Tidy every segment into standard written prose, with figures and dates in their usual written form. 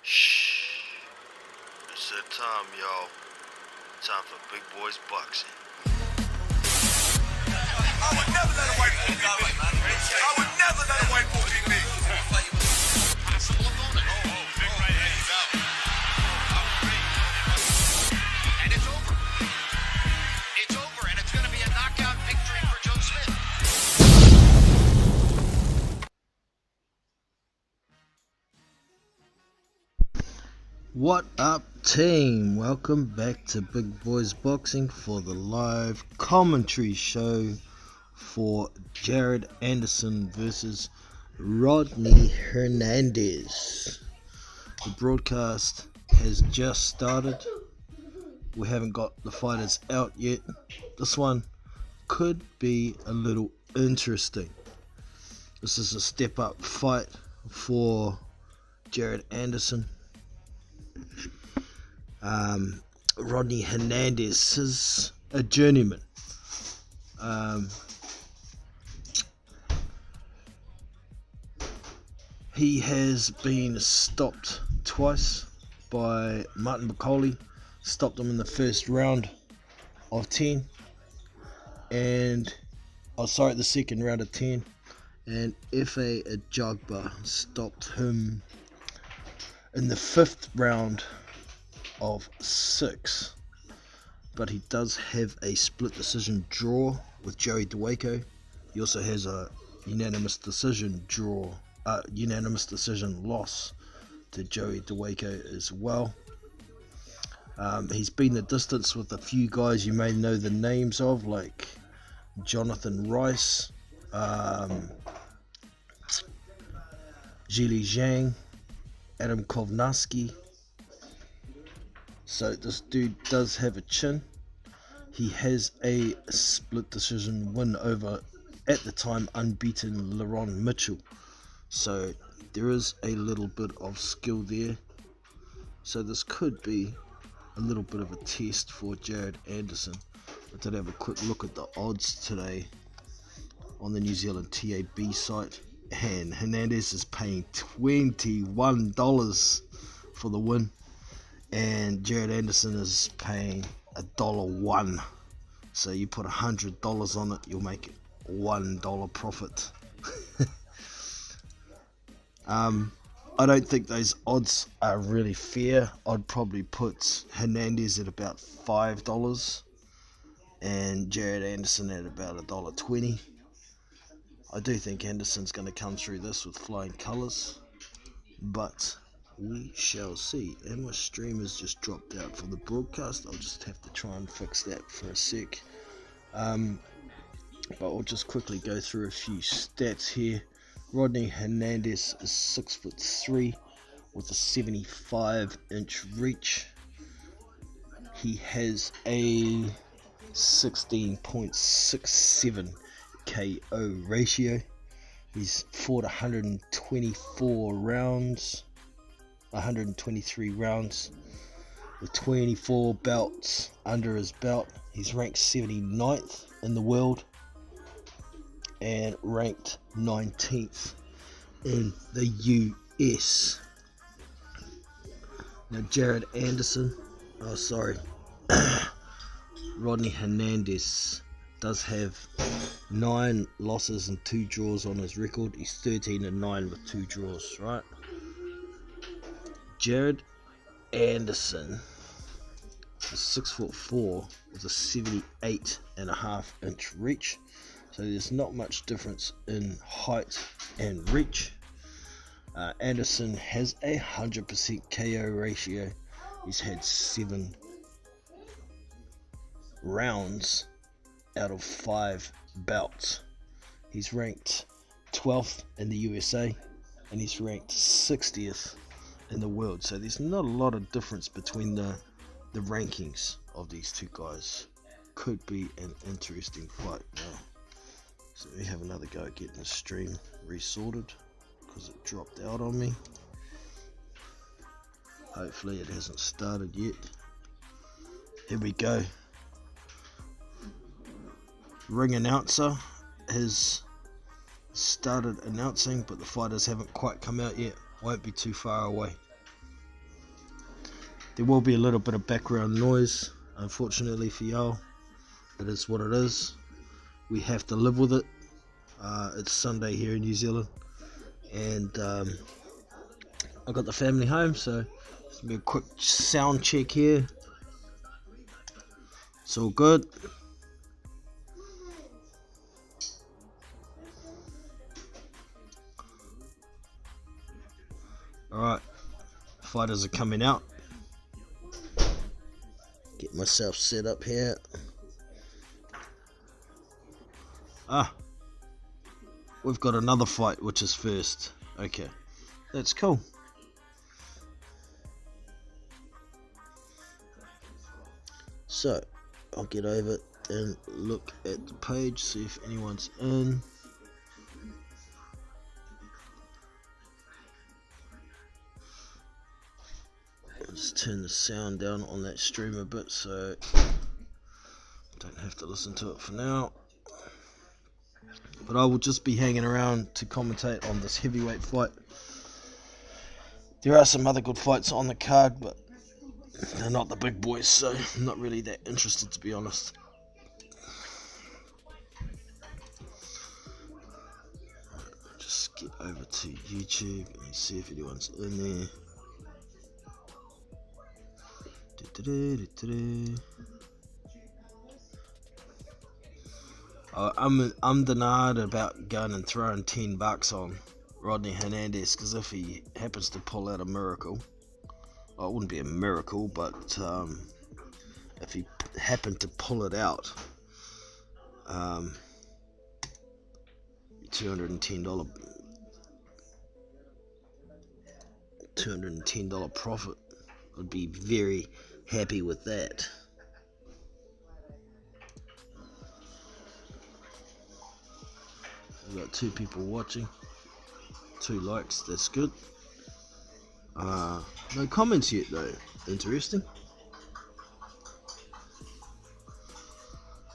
Shh. It's that time, y'all. Time for Big Boys Boxing. I would never let a white boy beat me. I would never let a white boy beat me. Possible opponent. Big right hand, he's out. And it's over. It's over, and it's going to be a knockout victory for Joe Smith. What up, team? Welcome back to Big Boys Boxing for the live commentary show for Jared Anderson versus Rodney Hernandez. The broadcast has just started. We haven't got the fighters out yet. This one could be a little interesting. This is a step up fight for Jared Anderson. Rodney Hernandez is a journeyman. He has been stopped twice by Martin McCauley. Stopped him in the first round of 10, and the second round of 10. And F.A. Ajagba stopped him in the fifth round of 6, but he does have a split decision draw with Joey DeWaco. He also has a unanimous decision loss to Joey DeWaco as well. He's been the distance with a few guys you may know the names of, like Jonathan Rice, Zhili Zhang, Adam Kovnarski. So this dude does have a chin. He has a split decision win over, at the time, unbeaten Leron Mitchell. So there is a little bit of skill there. So this could be a little bit of a test for Jared Anderson. I did have a quick look at the odds today on the New Zealand TAB site, and Hernandez is paying $21 for the win, and Jared Anderson is paying $1. So you put $100 on it, you'll make $1 profit. I don't think those odds are really fair. I'd probably put Hernandez at about $5 and Jared Anderson at about $1.20. I do think Anderson's going to come through this with flying colours, but we shall see. And my stream has just dropped out for the broadcast. I'll just have to try and fix that for a sec. But we'll just quickly go through a few stats here. Rodney Hernandez is 6'3" with a 75-inch reach. He has a 16.67 KO ratio. He's fought 123 rounds with 24 belts under his belt. He's ranked 79th in the world and ranked 19th in the US. Now Rodney Hernandez does have 9 losses and 2 draws on his record. He's 13-9 with 2 draws, right? Jared Anderson is 6'4" with a 78.5-inch reach. So there's not much difference in height and reach. Anderson has a 100% KO ratio. He's had 7 rounds out of 5 bouts. He's ranked 12th in the USA and he's ranked 60th in the world. So there's not a lot of difference between the rankings of these two guys. Could be an interesting fight now. So we have another go at getting the stream resorted because it dropped out on me. Hopefully it hasn't started yet. Here we go. Ring announcer has started announcing, but the fighters haven't quite come out yet. Won't be too far away. There will be a little bit of background noise, unfortunately for y'all. It is what it is. We have to live with it. It's Sunday here in New Zealand, and I got the family home, so it's gonna be a quick sound check here. It's all good. Alright, fighters are coming out. Get myself set up here. We've got another fight, which is first. Okay, that's cool. So, I'll get over and look at the page, see if anyone's in. Let's turn the sound down on that stream a bit so I don't have to listen to it for now. But I will just be hanging around to commentate on this heavyweight fight. There are some other good fights on the card, but they're not the big boys, so I'm not really that interested, to be honest. Just get over to YouTube and see if anyone's in there. I'm denied about going and throwing $10 on Rodney Hernandez, because if he happens to pull out a miracle, well, it wouldn't be a miracle, but if he happened to pull it out, $210 profit. I'd be very happy with that. We've got 2 people watching, 2 likes, that's good. No comments yet though, interesting.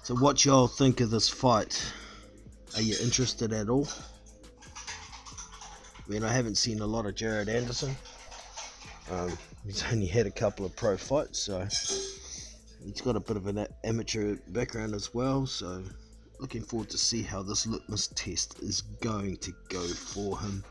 So what y'all think of this fight? Are you interested at all? I mean, I haven't seen a lot of Jared Anderson. He's only had a couple of pro fights, so he's got a bit of an amateur background as well, so looking forward to see how this litmus test is going to go for him.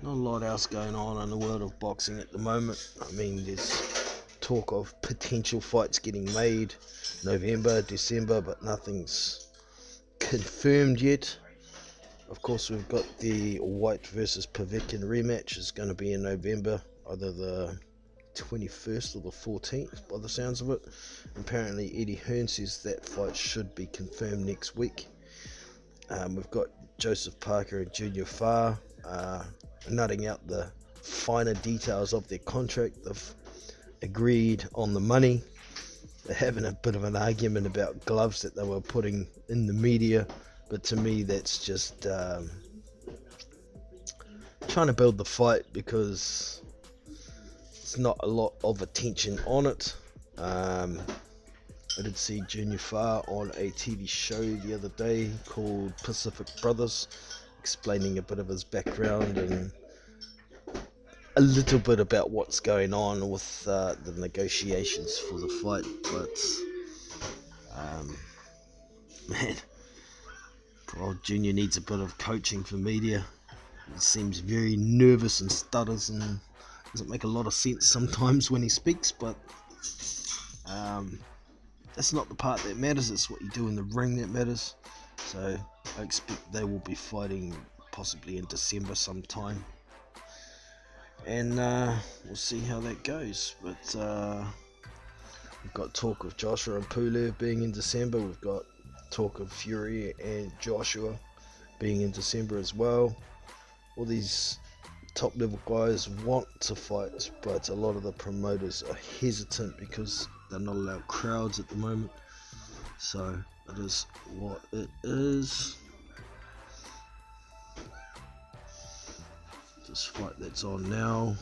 Not a lot else going on in the world of boxing at the moment. I mean, there's talk of potential fights getting made November, December, but nothing's confirmed yet. Of course, we've got the White versus Povetkin rematch. It's going to be in November, either the 21st or the 14th by the sounds of it. Apparently Eddie Hearn says that fight should be confirmed next week. We've got Joseph Parker and Junior Farr nutting out the finer details of their contract. They've agreed on the money. They're having a bit of an argument about gloves that they were putting in the media, but to me that's just trying to build the fight, because it's not a lot of attention on it. I did see Junior Farr on a TV show the other day called Pacific Brothers, explaining a bit of his background and a little bit about what's going on with the negotiations for the fight. But man, poor old Junior needs a bit of coaching for media. He seems very nervous and stutters and doesn't make a lot of sense sometimes when he speaks, but that's not the part that matters. It's what you do in the ring that matters. So I expect they will be fighting possibly in December sometime, and we'll see how that goes. But we've got talk of Joshua and Pulev being in December. We've got talk of Fury and Joshua being in December as well. All these top level guys want to fight, but a lot of the promoters are hesitant because they're not allowed crowds at the moment. So it is what it is. This fight that's on now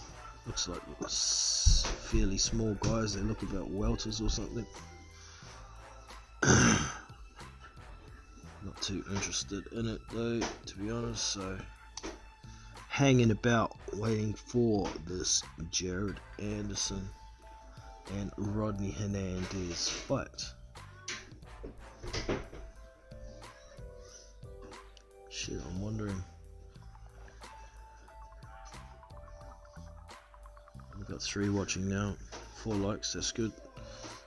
looks like fairly small guys. They look about welters or something. Not too interested in it though, to be honest. So hanging about waiting for this Jared Anderson and Rodney Hernandez fight. Shit, I'm wondering. We've got 3 watching now, 4 likes, that's good.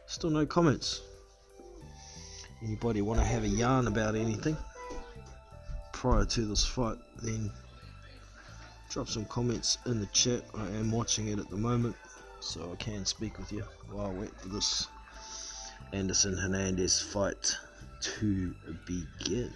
Still no comments. Anybody want to have a yarn about anything prior to this fight, then drop some comments in the chat. I am watching it at the moment, so I can speak with you while I wait for this Anderson Hernandez fight to begin.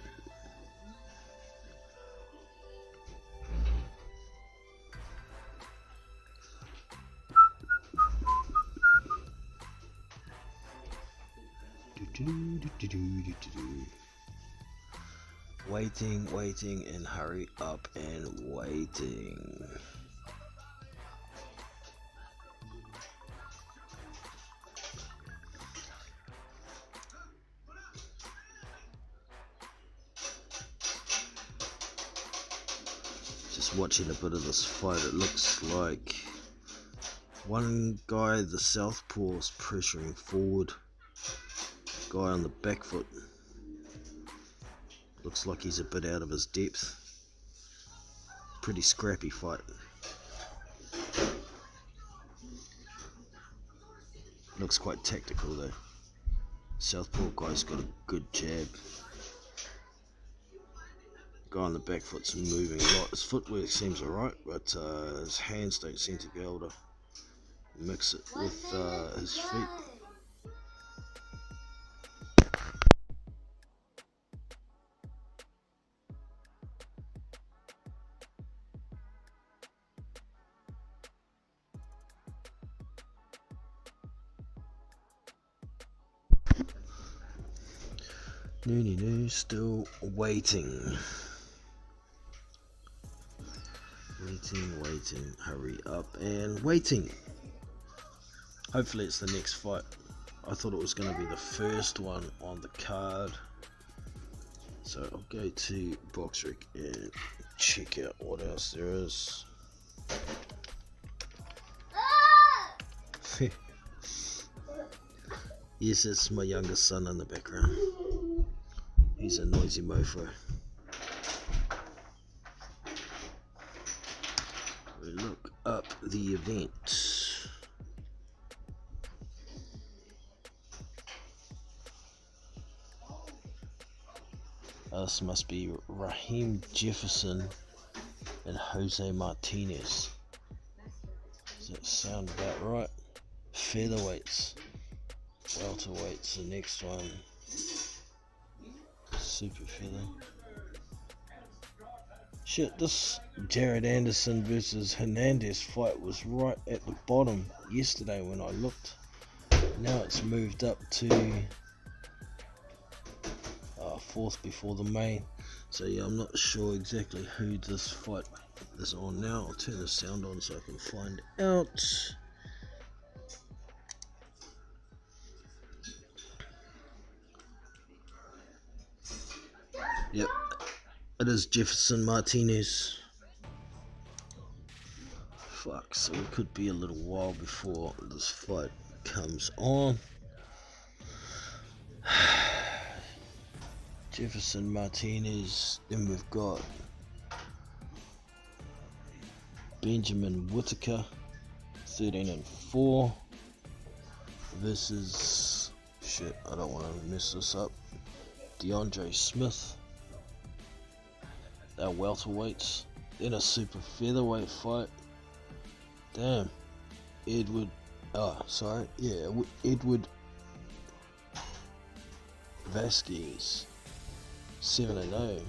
Waiting and hurry up and waiting. Just watching a bit of this fight, it looks like one guy, the southpaw, is pressuring forward. Guy on the back foot looks like he's a bit out of his depth. Pretty scrappy fight. Looks quite tactical though. Southpaw guy's got a good jab. Guy on the back foot's moving a lot. His footwork seems alright, but his hands don't seem to be able to mix it with his feet. No, still waiting. Waiting, hurry up and waiting. Hopefully it's the next fight. I thought it was going to be the first one on the card. So I'll go to BoxRec and check out what else there is. Yes, it's my youngest son in the background. He's a noisy mofo. We look up the event. This must be Raheem Jefferson and Jose Martinez. Does that sound about right? Featherweights. Welterweights, the next one. Super feather. Shit, this Jared Anderson versus Hernandez fight was right at the bottom yesterday when I looked. Now it's moved up to 4th before the main. So yeah, I'm not sure exactly who this fight is on now. I'll turn the sound on so I can find out. Yep, it is Jefferson Martinez. Fuck, so it could be a little while before this fight comes on. Jefferson Martinez, then we've got Benjamin Whittaker, 13-4, versus, shit, I don't want to mess this up, DeAndre Smith. They're welterweights. Then a super featherweight fight. Damn. Edward Vasquez, 7-0,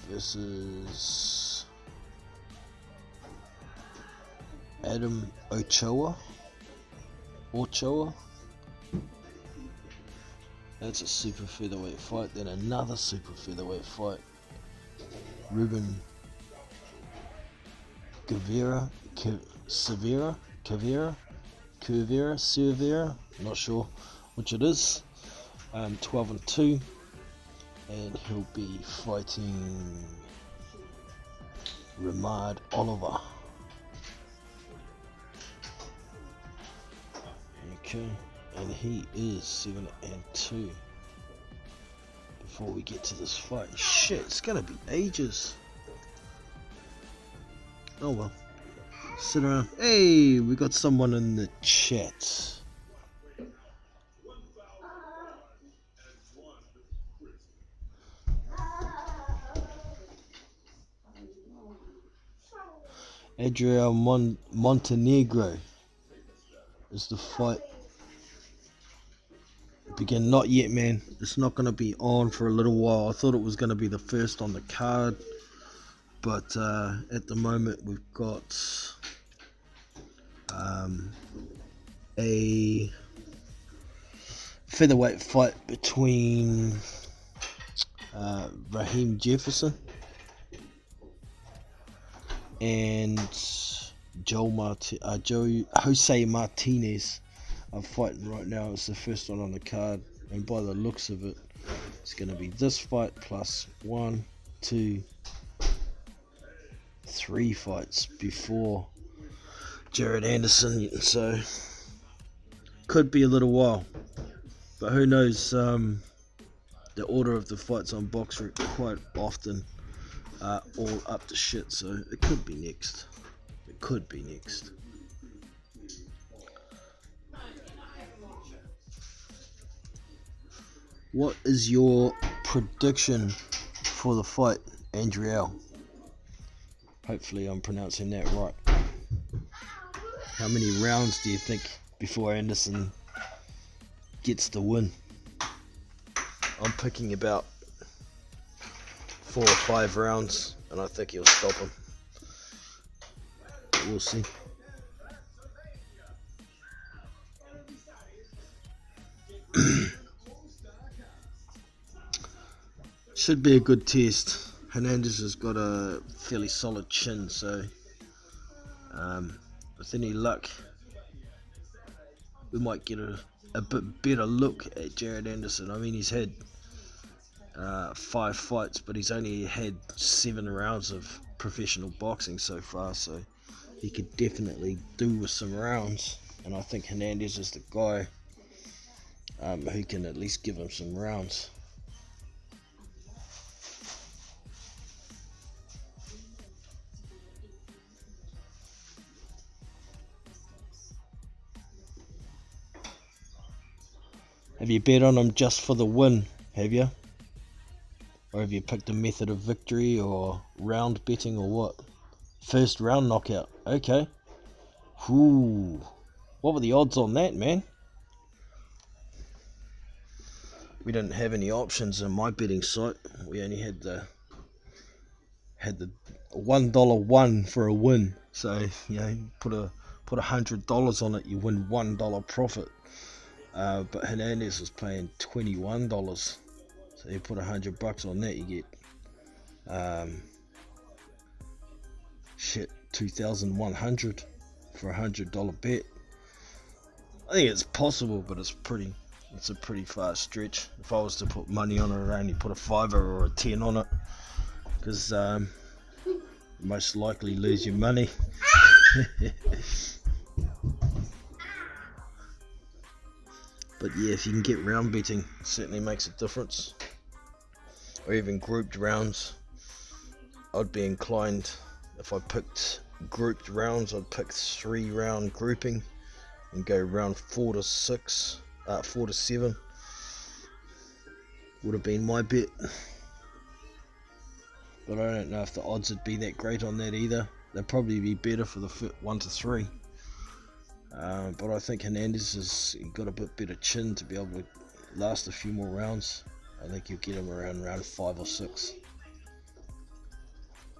versus Adam Ochoa. That's a super featherweight fight. Then another super featherweight fight. Ruben Cervera, not sure which it is. 12-2, and he'll be fighting Ramad Oliver. Okay, and he is 7-2. Before we get to this fight, shit, it's gonna be ages. Oh well, sit around. Hey, we got someone in the chat. Adriel Montenegro is the fight. Begin. Not yet, man. It's not going to be on for a little while. I thought it was going to be the first on the card, but at the moment we've got a featherweight fight between Raheem Jefferson and Jose Martinez are fighting right now. It's the first one on the card, and by the looks of it, it's going to be this fight plus 1, 2, 3 fights before Jared Anderson. So could be a little while, but who knows? The order of the fights on Boxer quite often all up to shit, so it could be next. It could be next. What is your prediction for the fight, Andriel? Hopefully I'm pronouncing that right. How many rounds do you think before Anderson gets the win? I'm picking about 4 or 5 rounds, and I think he'll stop him. But we'll see. Should be a good test. Hernandez has got a fairly solid chin, so with any luck, we might get a bit better look at Jared Anderson. I mean, he's had 5 fights, but he's only had 7 rounds of professional boxing so far, so he could definitely do with some rounds, and I think Hernandez is the guy who can at least give him some rounds. Have you bet on him just for the win, have you? Or have you picked a method of victory or round betting or what? First round knockout. Okay. Ooh. What were the odds on that, man? We didn't have any options in my betting site. We only had the $1 one for a win. So, you know, put $100 on it, you win $1 profit. But Hernandez was playing $21. So you put $100 on that, you get $2,100 for a $100 bet. I think it's possible, but it's a pretty far stretch. If I was to put money on it, I'd only put a $5 or a 10 on it, because you most likely lose your money. But yeah, if you can get round betting, it certainly makes a difference. Or even grouped rounds. I'd be inclined, if I picked grouped rounds, I'd pick 3 round grouping and go round 4 to 7. Would have been my bet. But I don't know if the odds would be that great on that either. They'd probably be better for the 1 to 3. But I think Hernandez has got a bit better chin to be able to last a few more rounds. I think you'll get him around round 5 or 6.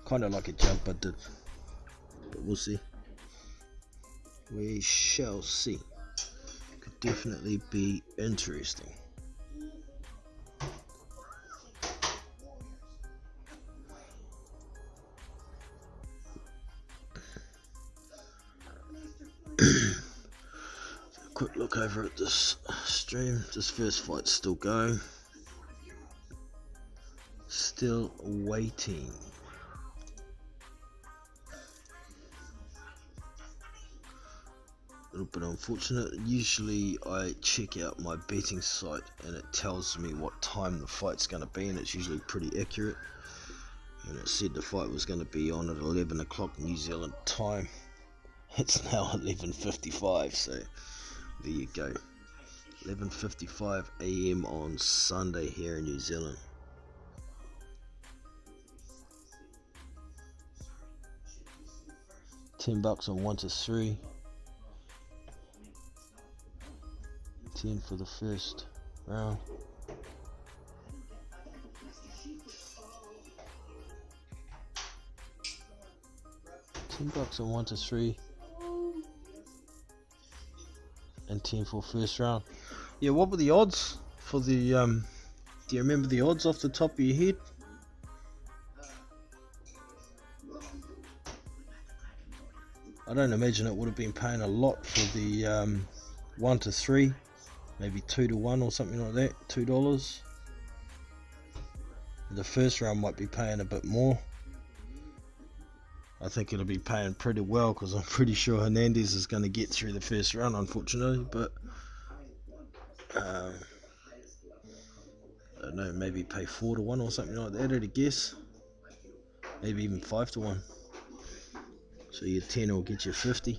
Kind of like a jumper did. But we'll see. We shall see. Could definitely be interesting. Quick look over at this stream. This first fight's still going. Still waiting. little bit unfortunate. Usually I check out my betting site and it tells me what time the fight's going to be, and it's usually pretty accurate. And it said the fight was going to be on at 11 o'clock New Zealand time. It's now 11:55, so there you go. 11:55 AM on Sunday here in New Zealand. $10 on 1 to 3. 10 for the first round. $10 on 1 to 3. And 10 for first round. Yeah, what were the odds for the do you remember the odds off the top of your head? I don't imagine it would have been paying a lot for the 1 to 3, maybe 2 to 1 or something like that, $2. The first round might be paying a bit more. I think it'll be paying pretty well because I'm pretty sure Hernandez is going to get through the first round, unfortunately. But I don't know, maybe pay 4 to 1 or something like that at a guess. Maybe even 5 to 1. So your 10 will get you 50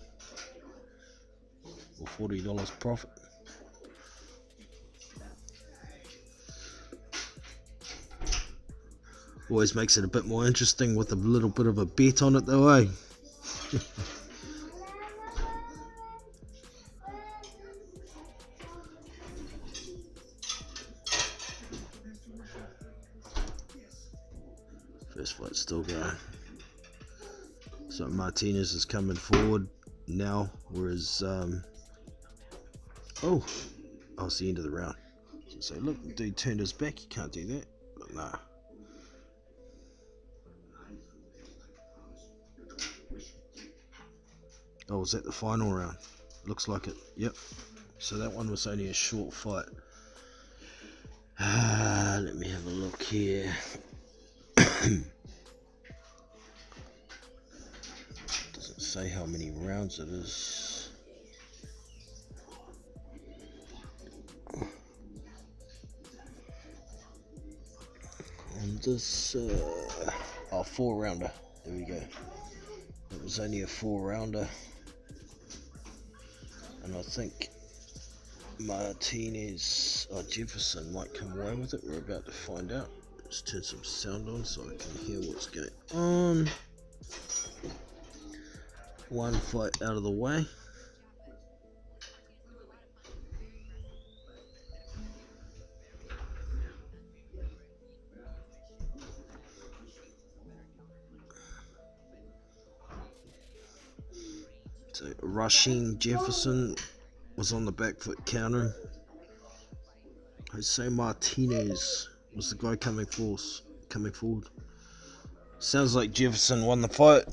or $40 profit. Always makes it a bit more interesting with a little bit of a bet on it though, eh? First fight's still going. So Martinez is coming forward now, whereas oh, it's the end of the round. So look, the dude turned his back. You can't do that. But nah. Oh, was that the final round? Looks like it. Yep. So that one was only a short fight. Let me have a look here. Doesn't say how many rounds it is. On this 4-rounder. There we go. It was only a 4-rounder. And I think Martinez or Jefferson might come away with it. We're about to find out. Let's turn some sound on so I can hear what's going on. One fight out of the way. So Rasheem Jefferson was on the back foot countering. Jose Martinez was the guy coming forward. Sounds like Jefferson won the fight.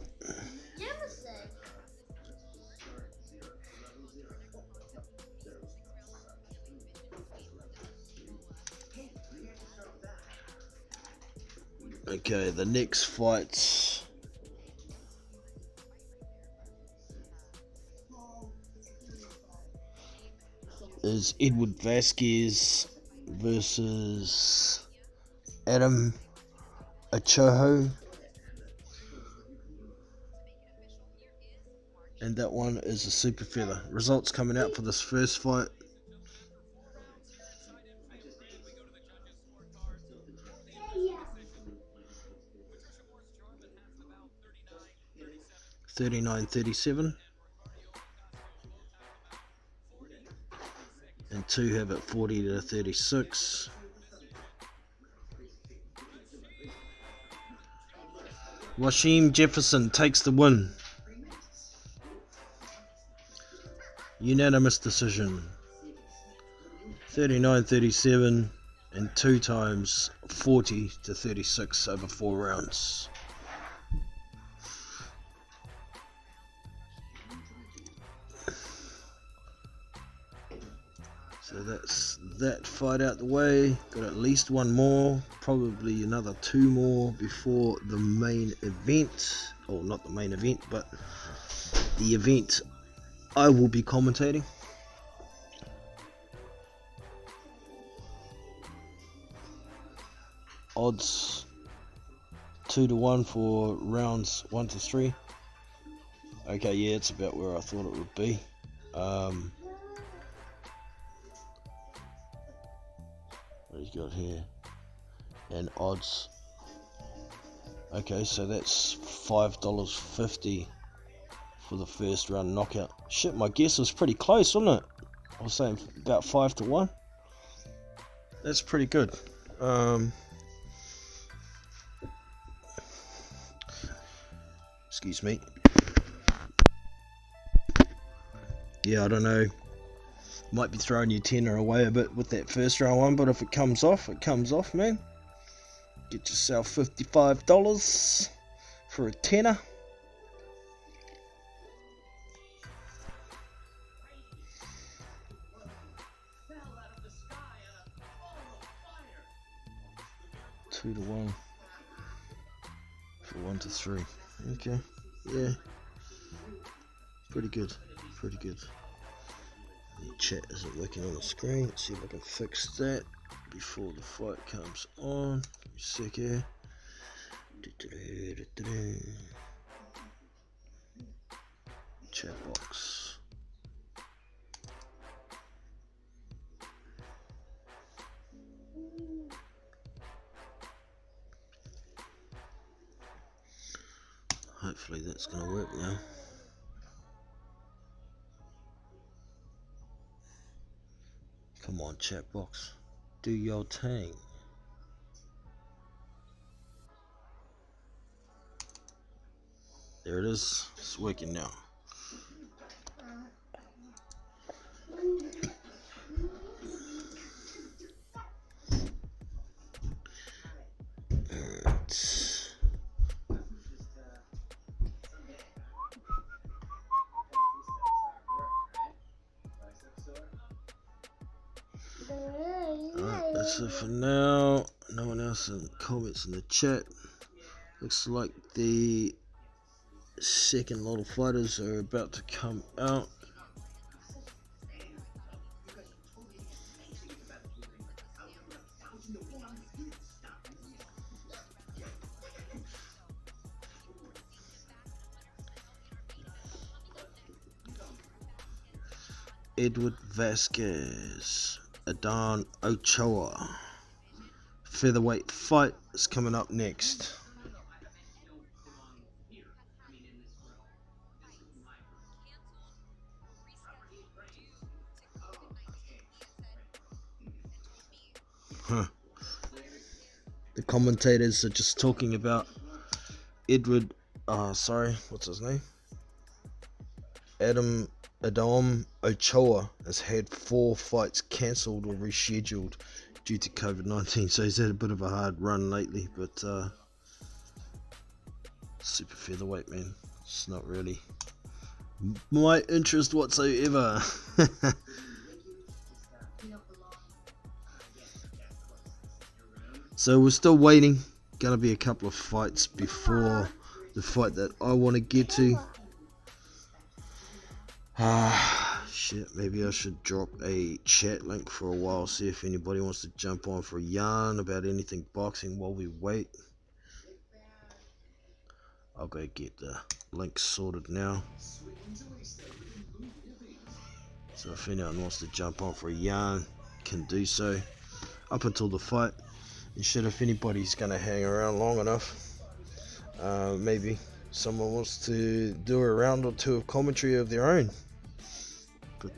Okay, the next fight is Edward Vasquez versus Adam Achoho, and that one is a super feather. Results coming out for this first fight. $39.37, and two have it 40 to 36. Rasheem Jefferson takes the win. Unanimous decision. 39-37 and 2 times 40 to 36 over 4 rounds. So that's that fight out the way. Got at least one more, probably another 2 more before the main event. Or not the main event, but the event I will be commentating. Odds 2-1 for rounds 1 to 3. Okay, yeah, it's about where I thought it would be. What he's got here, and odds. Okay, so that's $5.50 for the first round knockout. Shit, my guess was pretty close, wasn't it? I was saying about 5-1. That's pretty good. Excuse me. Yeah, I don't know. Might be throwing your tenner away a bit with that first round one, but if it comes off, it comes off, man. Get yourself $55 for a tenner. Two to one for 1 to 3. Okay, yeah, pretty good, pretty good. The chat isn't working on the screen. Let's see if I can fix that before the fight comes on. Give me a sec here. Chat box. Hopefully that's going to work now. Come on, chat box. Do your thing. There it is. It's working now. Alright, that's it for now. No one else in comments in the chat. Looks like the second lot of fighters are about to come out. Edward Vasquez, Adan Ochoa. Featherweight fight is coming up next. The commentators are just talking about Edward, what's his name? Adam Ochoa has had 4 fights cancelled or rescheduled due to COVID-19, so he's had a bit of a hard run lately, but super featherweight, man, it's not really my interest whatsoever. So we're still waiting. Gonna be a couple of fights before the fight that I want to get to. Shit, maybe I should drop a chat link for a while, see if anybody wants to jump on for a yarn about anything boxing while we wait. I'll go get the link sorted now. So if anyone wants to jump on for a yarn, can do so up until the fight. And shit, if anybody's gonna hang around long enough, maybe someone wants to do a round or two of commentary of their own, but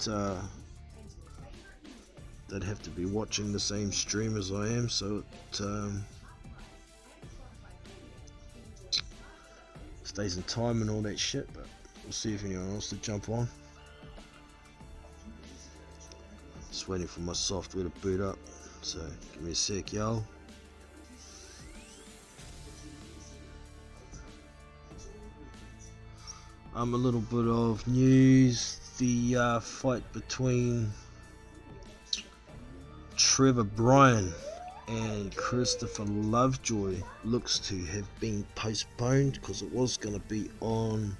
they'd have to be watching the same stream as I am, so it stays in time and all that shit. But we'll see if anyone wants to jump on. Just waiting for my software to boot up, so give me a sec, y'all. A little bit of news. The fight between Trevor Bryan and Christopher Lovejoy looks to have been postponed because it was going to be on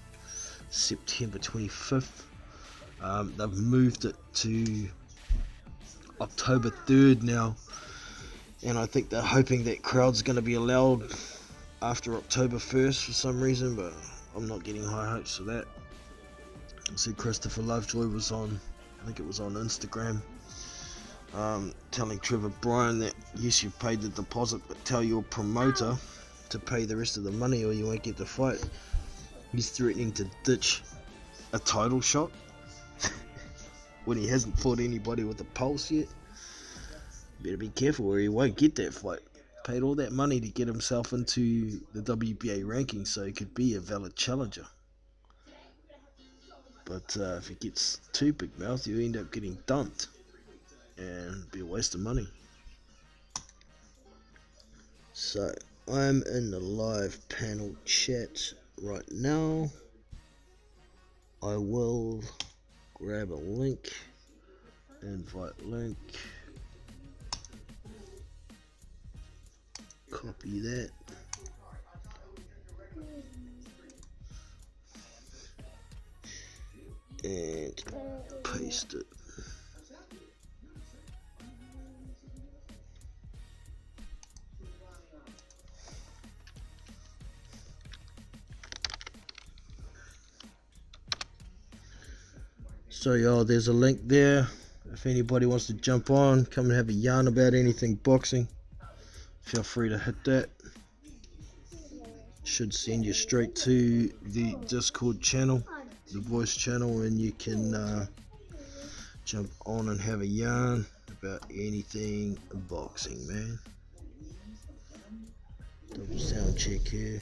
September 25th. They've moved it to October 3rd now, and I think they're hoping that crowds going to be allowed after October 1st for some reason, but I'm not getting high hopes for that. I see Christopher Lovejoy was on, I think it was on Instagram, telling Trevor Bryan that yes, you've paid the deposit, but tell your promoter to pay the rest of the money or you won't get the fight. He's threatening to ditch a title shot when he hasn't fought anybody with a pulse yet. Better be careful or he won't get that fight. Paid all that money to get himself into the WBA rankings so he could be a valid challenger. But if he gets too big mouth, you end up getting dumped and be a waste of money. So I'm in the live panel chat right now. I will grab a link, invite link, copy that, and paste it. So y'all, there's a link there. If anybody wants to jump on, come and have a yarn about anything boxing, feel free to hit that. Should send you straight to the Discord channel, the voice channel, and you can jump on and have a yarn about anything boxing, man. Double sound check here.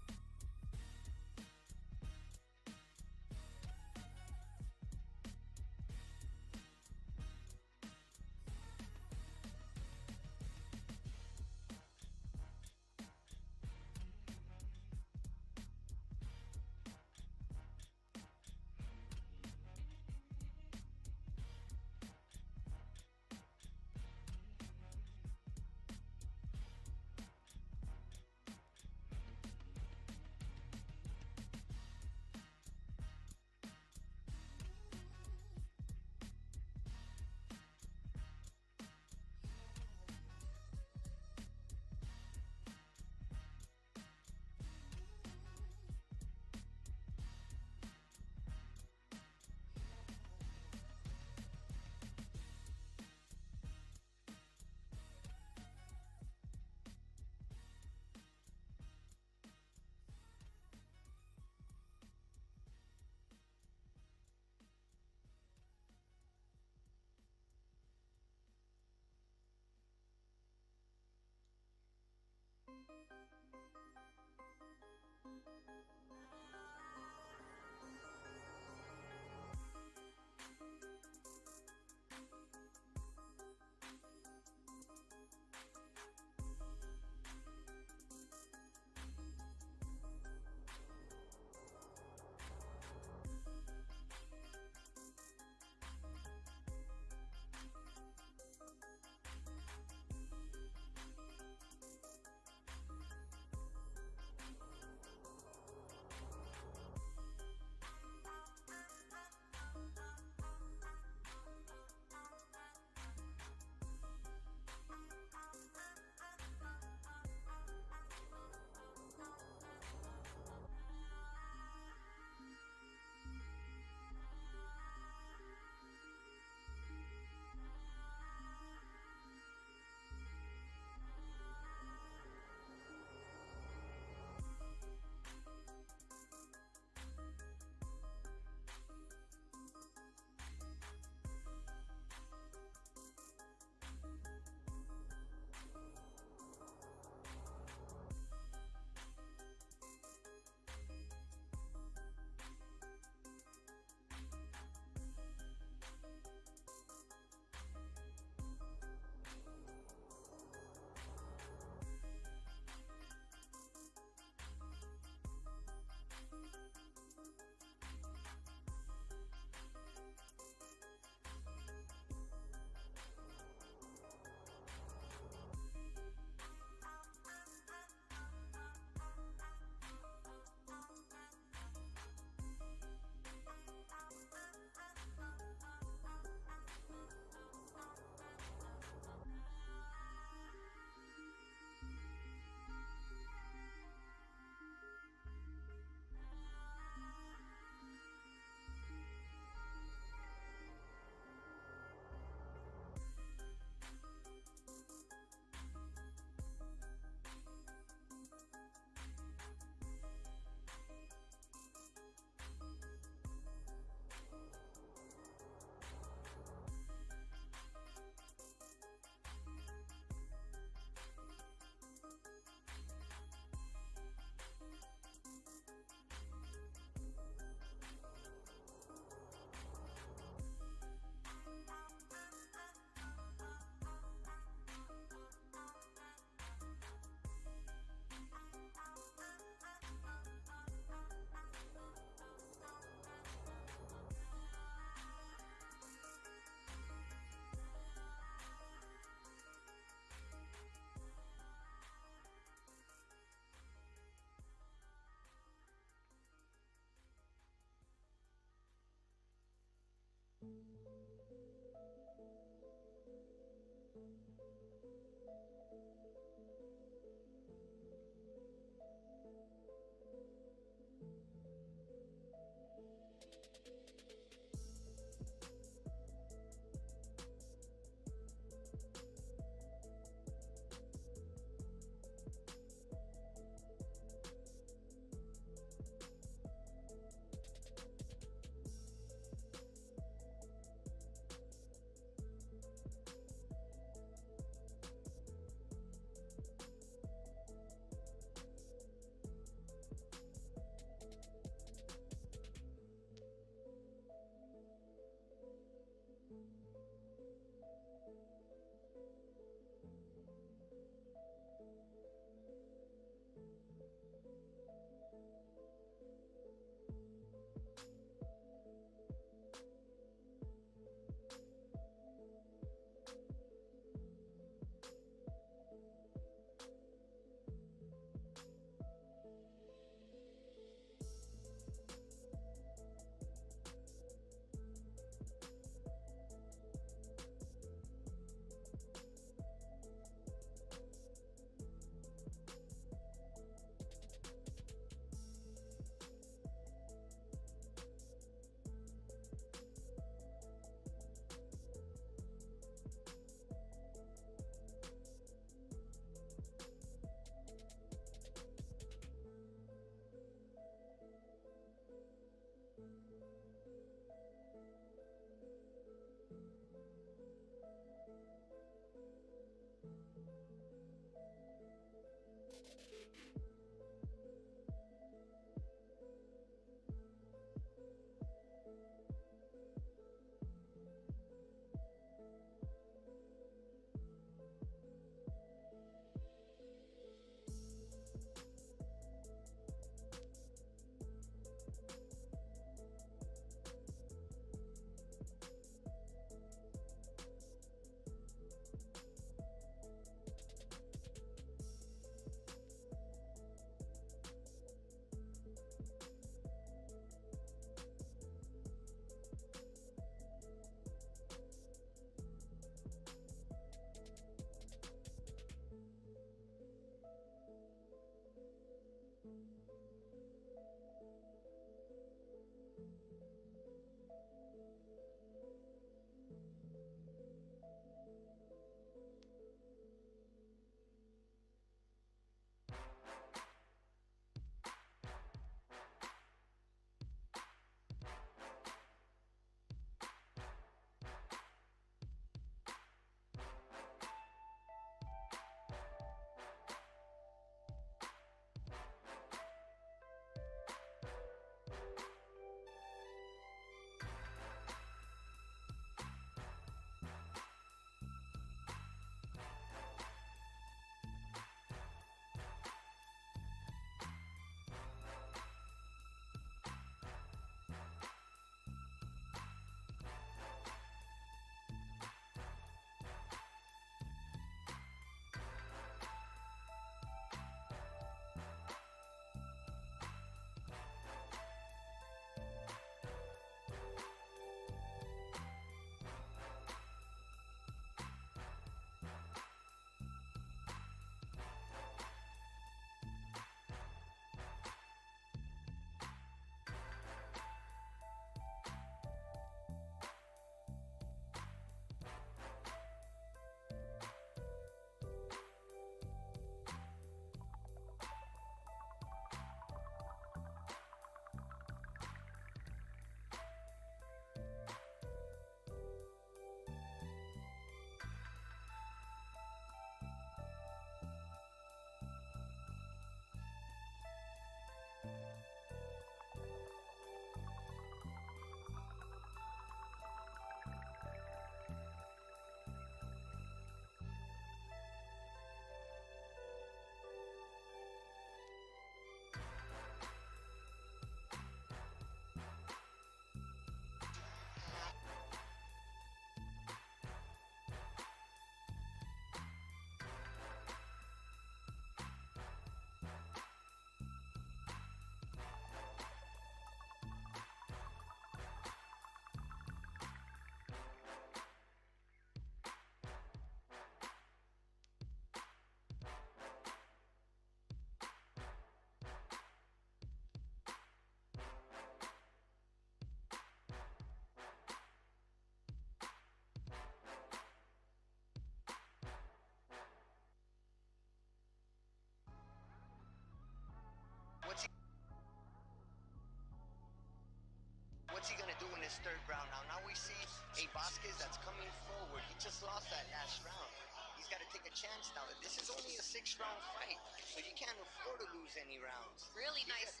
What's he gonna do in his third round? Now we see a Vasquez that's coming forward. He just lost that last round. He's got to take a chance now. This is only a 6-round fight, so you can't afford to lose any rounds. Really nice.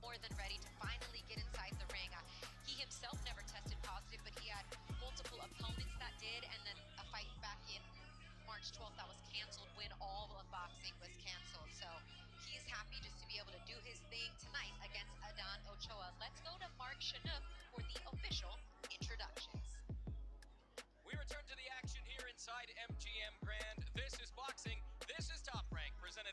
More than ready to finally get inside the ring. He himself never tested positive, but he had multiple opponents that did, and then a fight back in March 12th that was canceled when all of boxing was canceled. So he's happy just to be able to do his thing tonight against Adan Ochoa. Let's go to Mark Chinook for the official introductions. We return to the action here inside MGM Grand. This is boxing. This is Top Rank, presented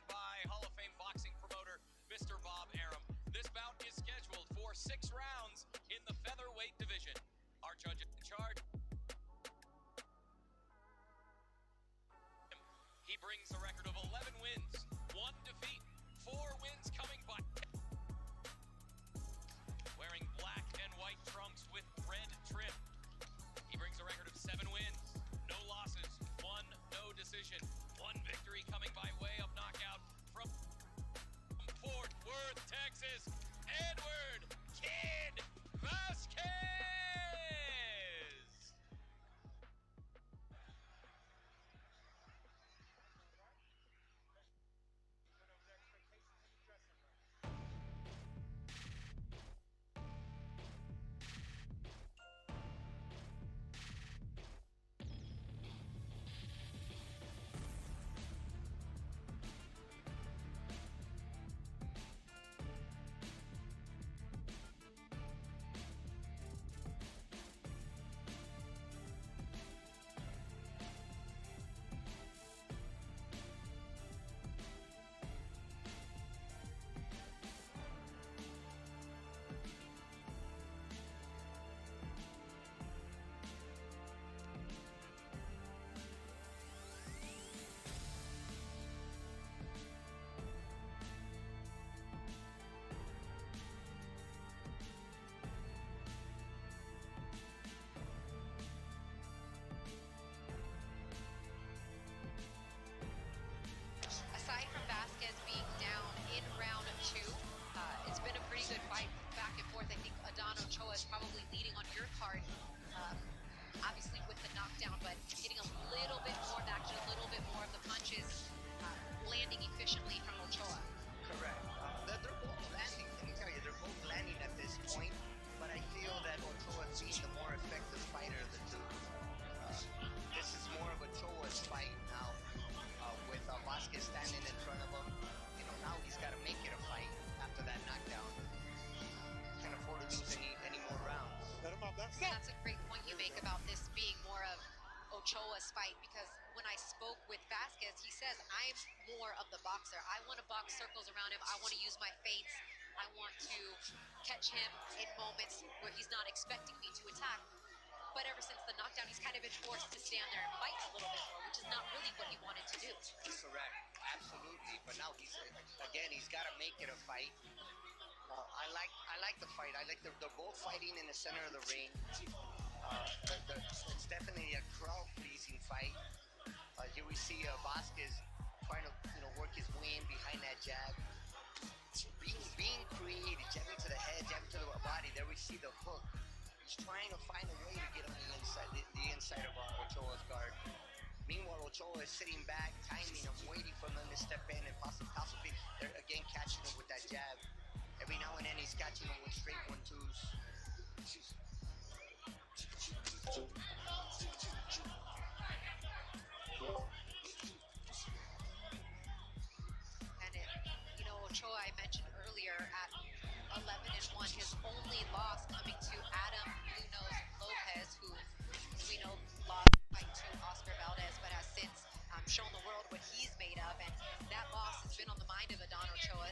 Ochoa's fight, because when I spoke with Vasquez, he says, I'm more of the boxer. I want to box circles around him. I want to use my feints. I want to catch him in moments where he's not expecting me to attack. But ever since the knockdown, he's kind of been forced to stand there and fight a little bit more, which is not really what he wanted to do. Correct, absolutely. But now he's got to make it a fight. I like the fight. I like they're both fighting in the center of the ring. It's definitely a crowd-pleasing fight. Here we see Vasquez trying to work his way in behind that jab. Being creative, jabbing to the head, jabbing to the body. There we see the hook. He's trying to find a way to get on the inside of Ochoa's guard. Meanwhile, Ochoa is sitting back, timing him, waiting for him to step in and possibly they're again catching him with that jab. Every now and then he's catching him with straight 1-2s. And Ochoa, I mentioned earlier, at 11-1, his only loss coming to Adam Lopez, who, as we know, lost the fight to Oscar Valdez, but has since shown the world what he's made of. And that loss has been on the mind of Adon Ochoa,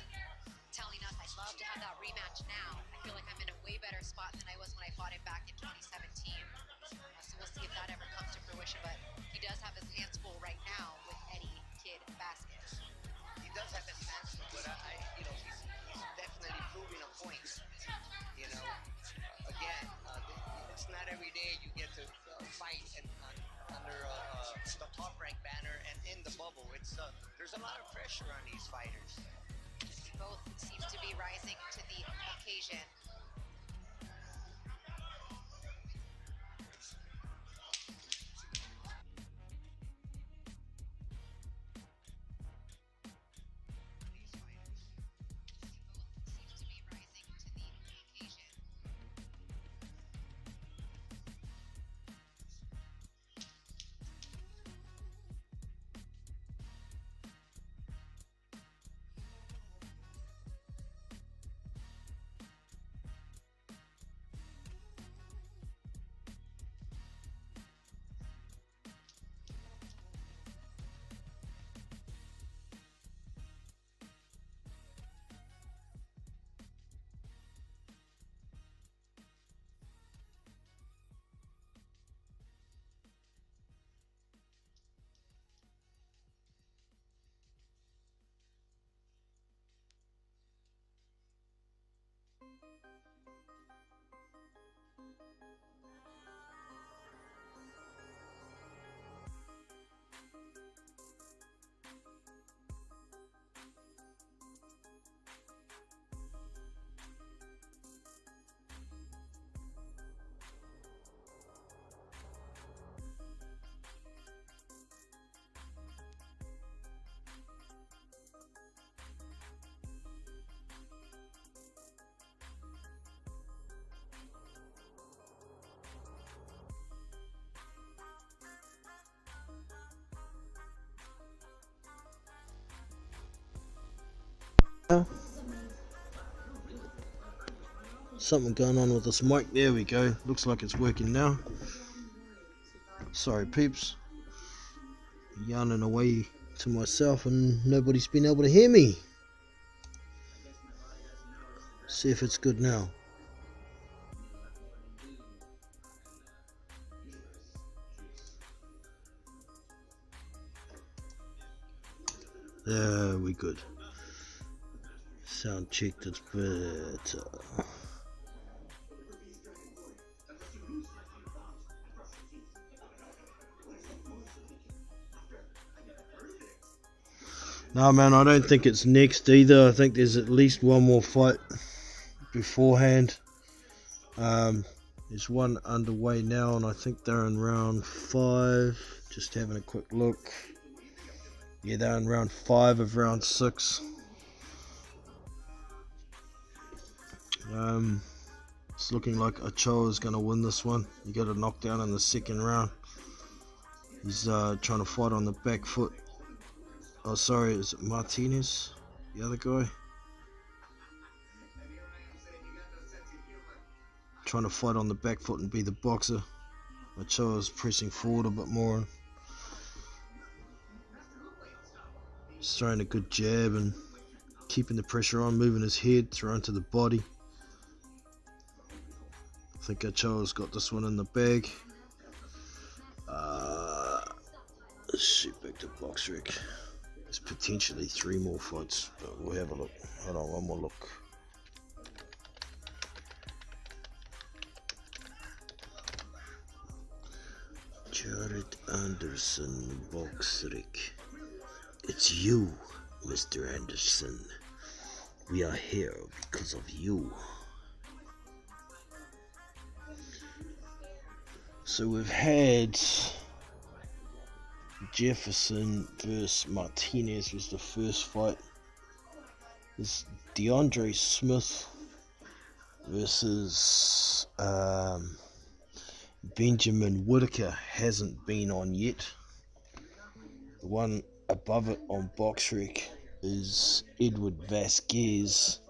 telling us, I'd love to have that rematch now. I feel like I'm in a way better spot than I was when I fought him back in 2017. So we'll see if that ever comes to fruition. But he does have his hands full right now with Eddie Kid Vasquez. He does have his hands full, but he's definitely proving a point. Again, it's not every day you get to fight under the top rank banner and in the bubble. There's a lot of pressure on these fighters. Both seem to be rising to the occasion. Something going on with this mic. There we go. Looks like it's working now. Sorry peeps, yarning away to myself and nobody's been able to hear me. See if it's good now. There we good. Sound checked, it's better. No man, I don't think it's next either. I think there's at least one more fight beforehand. There's one underway now and I think they're in round 5. Just having a quick look. Yeah, they're in round 5 of round 6. It's looking like Ochoa is going to win this one. He got a knockdown in the second round. He's trying to fight on the back foot. Oh, sorry, is it Martinez, the other guy? Trying to fight on the back foot and be the boxer. Ochoa's pressing forward a bit more. He's throwing a good jab and keeping the pressure on, moving his head, throwing to the body. I think Ochoa's got this one in the bag. Let's shoot back to Box Rec. There's potentially 3 more fights, but we'll have a look. Hold on, one more look. Jared Anderson, Box Rec. It's you, Mr. Anderson. We are here because of you. So we've had Jefferson versus Martinez was the first fight. This DeAndre Smith versus Benjamin Whitaker hasn't been on yet. The one above it on Box Rec is Edward Vasquez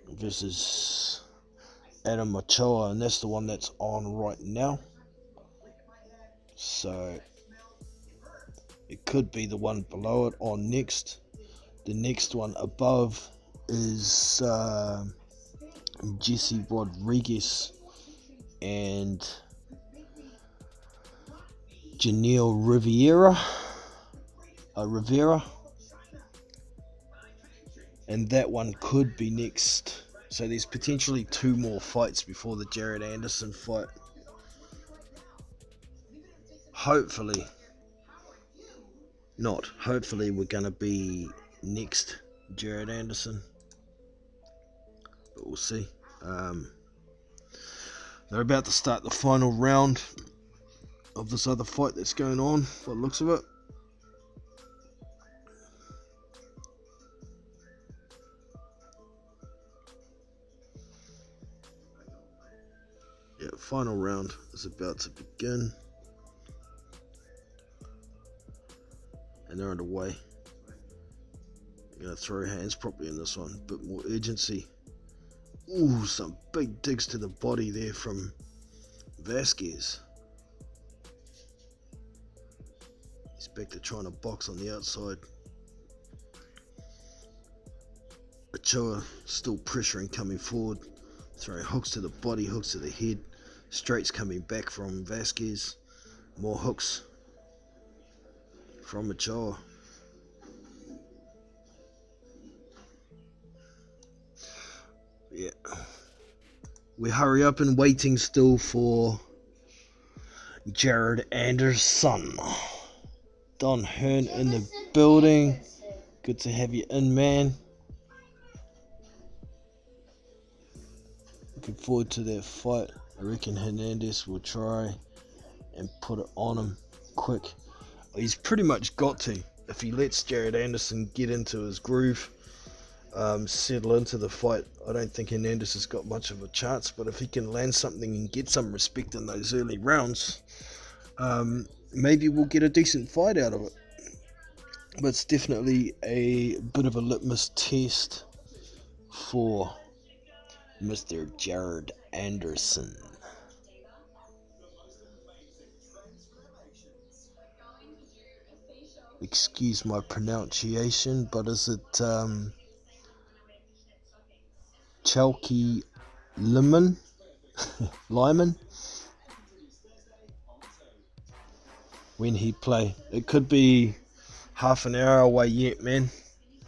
versus Adam Ochoa, and that's the one that's on right now. So it could be the one below it on next. The next one above is Jesse Rodriguez and Janelle Rivera, and that one could be next. So there's potentially 2 more fights before the Jared Anderson fight. Hopefully we're gonna be next Jared Anderson, but we'll see. They're about to start the final round of this other fight that's going on, by the looks of it. Yeah, final round is about to begin. And they're underway. You're gonna throw hands properly in this one. Bit more urgency. Ooh, some big digs to the body there from Vasquez. He's back to trying to box on the outside. Ochoa still pressuring, coming forward, throwing hooks to the body, hooks to the head. Straights coming back from Vasquez. More hooks from Ochoa. Yeah. We hurry up and waiting still for Jared Anderson. Don Hearn in the building. Good to have you in, man. Looking forward to that fight. I reckon Hernandez will try and put it on him quick. He's pretty much got to. If he lets Jared Anderson get into his groove, settle into the fight, I don't think Hernandez has got much of a chance. But if he can land something and get some respect in those early rounds, maybe we'll get a decent fight out of it. But it's definitely a bit of a litmus test for Mr. Jared Anderson. Excuse my pronunciation, but is it Chalky Lyman? When he play? It could be half an hour away yet, man.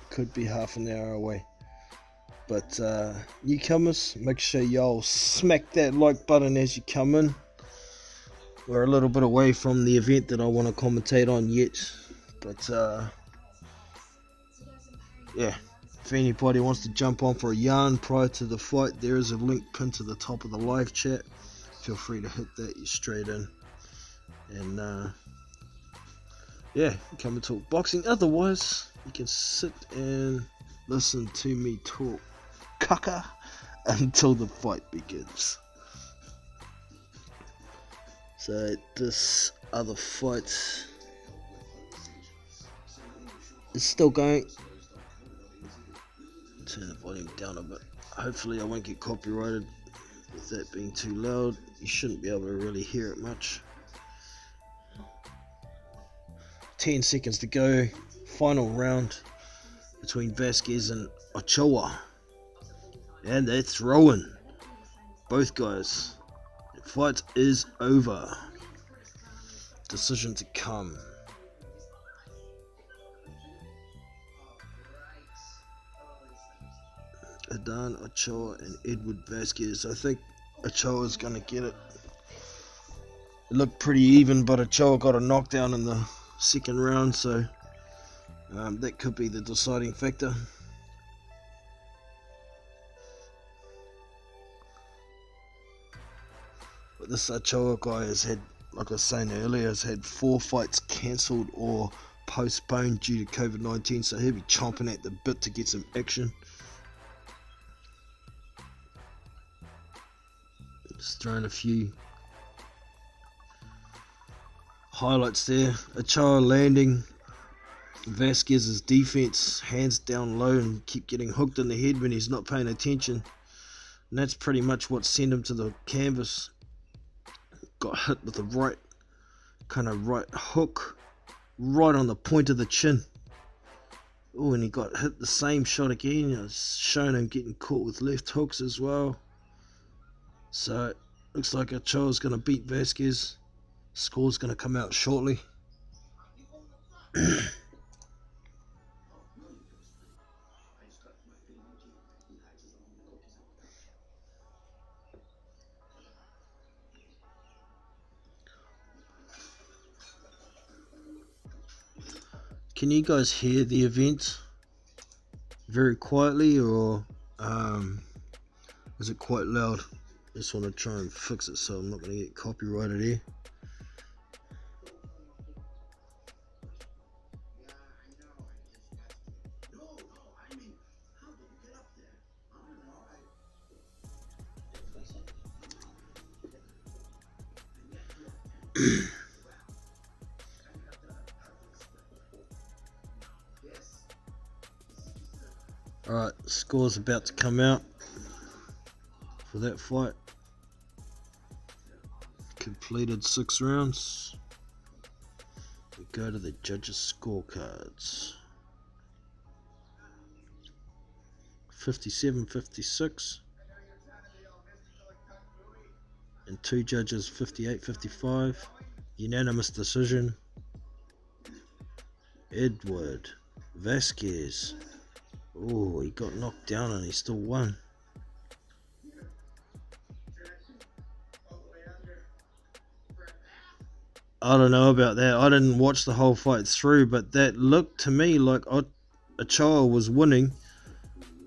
Could be half an hour away. But newcomers, make sure y'all smack that like button as you come in. We're a little bit away from the event that I want to commentate on yet. But yeah, if anybody wants to jump on for a yarn prior to the fight, there is a link pinned to the top of the live chat. Feel free to hit that. You're straight in. And yeah, come and talk boxing. Otherwise, you can sit and listen to me talk caca until the fight begins. So this other fight is still going. Turn the volume down a bit. Hopefully I won't get copyrighted. With that being too loud, you shouldn't be able to really hear it much. 10 seconds to go. Final round between Vasquez and Ochoa. And they're throwing. Both guys. The fight is over. Decision to come. Adan Ochoa and Edward Vasquez. I think Ochoa's going to get it. It looked pretty even, but Ochoa got a knockdown in the second round, so that could be the deciding factor. But this Ochoa guy has had, like I was saying earlier, has had 4 fights cancelled or postponed due to COVID-19, so he'll be chomping at the bit to get some action. Just throwing a few highlights there. Ochoa landing Vasquez's defense, hands down low, and keep getting hooked in the head when he's not paying attention. And that's pretty much what sent him to the canvas. Got hit with the right hook right on the point of the chin. Oh, and he got hit the same shot again. It's showing him getting caught with left hooks as well. So looks like Ochoa's going to beat Vasquez. Score's going to come out shortly. Can you guys hear the event very quietly, or is it quite loud? I just want to try and fix it so I'm not going to get copyrighted here. Alright, score's about to come out for that fight. Completed 6 rounds. We go to the judges' scorecards. 57-56. And 2 judges 58-55. Unanimous decision. Edward Vasquez. Oh, he got knocked down and he still won. I don't know about that. I didn't watch the whole fight through, but that looked to me like Ochoa was winning.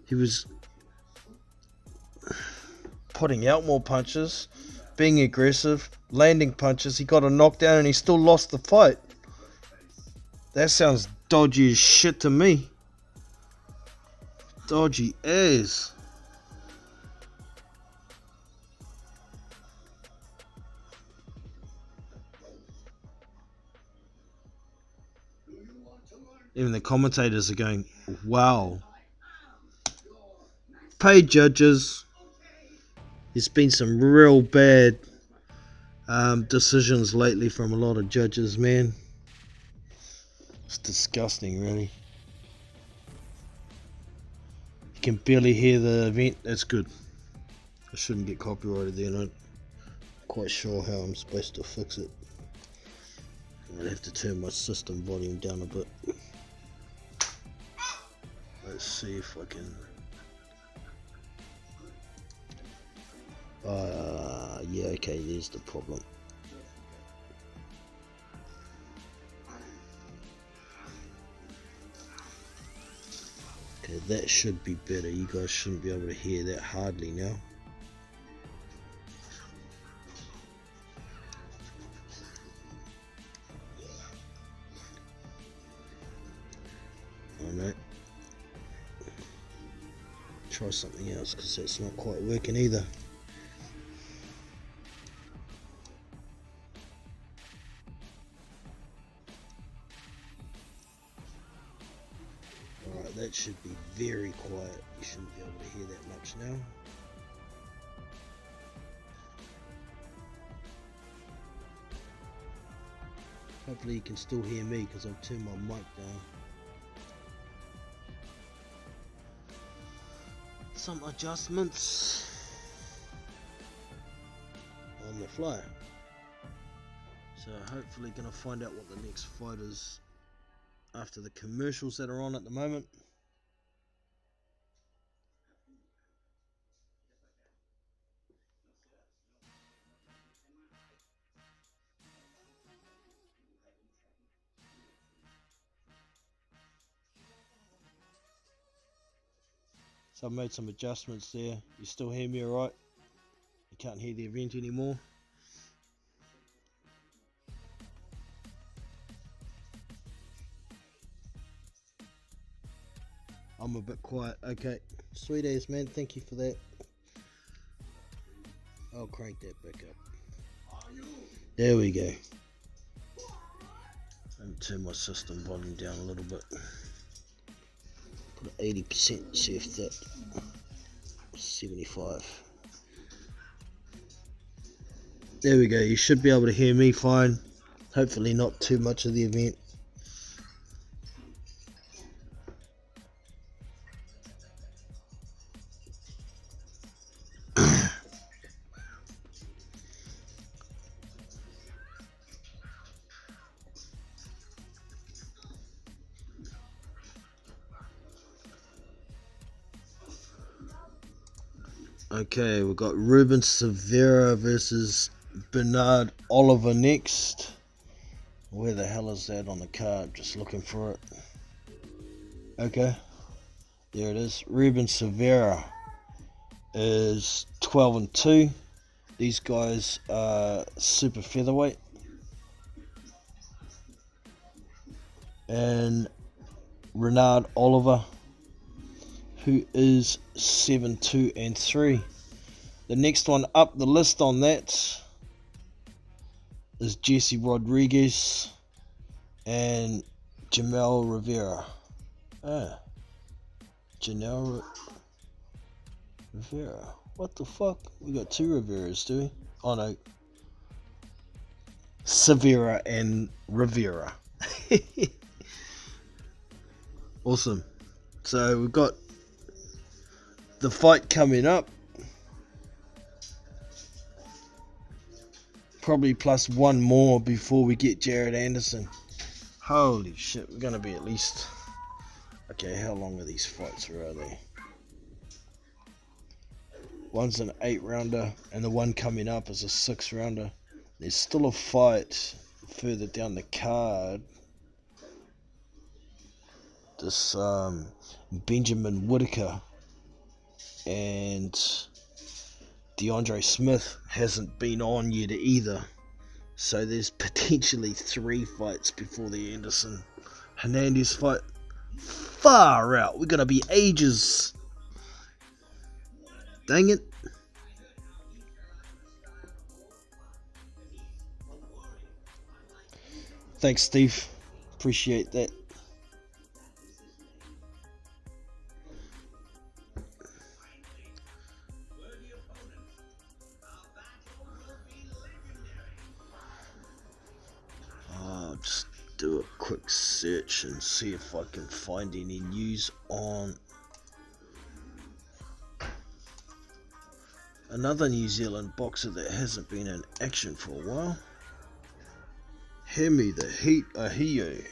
He was putting out more punches, being aggressive, landing punches. He got a knockdown and he still lost the fight. That sounds dodgy as shit to me. Dodgy as. Even the commentators are going, wow. Paid judges. There's been some real bad decisions lately from a lot of judges, man. It's disgusting, really. You can barely hear the event. That's good. I shouldn't get copyrighted there. I'm not quite sure how I'm supposed to fix it. I'd have to turn my system volume down a bit. Let's see if I can. Yeah, okay, there's the problem. Okay, that should be better. You guys shouldn't be able to hear that hardly now. Alright. Try something else because that's not quite working either. Alright, that should be very quiet. You shouldn't be able to hear that much now. Hopefully you can still hear me because I've turned my mic down. Some adjustments on the fly. So hopefully gonna find out what the next fight is after the commercials that are on at the moment. So I've made some adjustments there. You still hear me alright? You can't hear the event anymore. I'm a bit quiet. Okay. Sweet as, man. Thank you for that. I'll crank that back up. There we go. Let me turn my system volume down a little bit. Put it 80%, see if that 75. There we go. You should be able to hear me fine. Hopefully not too much of the event. Okay, we've got Ruben Severa versus Bernard Oliver next. Where the hell is that on the card? Just looking for it. Okay, there it is. Ruben Severa is 12-2. These guys are super featherweight. And Bernard Oliver, who is 7-2-3. The next one up the list on that is Jesse Rodriguez and Jamel Rivera. Janelle Rivera. What the fuck? We got two Riveras, do we? Oh no. Severa and Rivera. Awesome. So we've got the fight coming up. Probably plus one more before we get Jared Anderson. Holy shit, we're gonna be at least... Okay, how long are these fights? Where are they? One's an 8-rounder and the one coming up is a 6-rounder. There's still a fight further down the card. This Benjamin Whitaker and DeAndre Smith hasn't been on yet either. So there's potentially 3 fights before the Anderson Hernandez fight. Far out. We're gonna be ages. Dang it. Thanks, Steve. Appreciate that. I'll just do a quick search and see if I can find any news on another New Zealand boxer that hasn't been in action for a while. Hemi the Heat Ahio.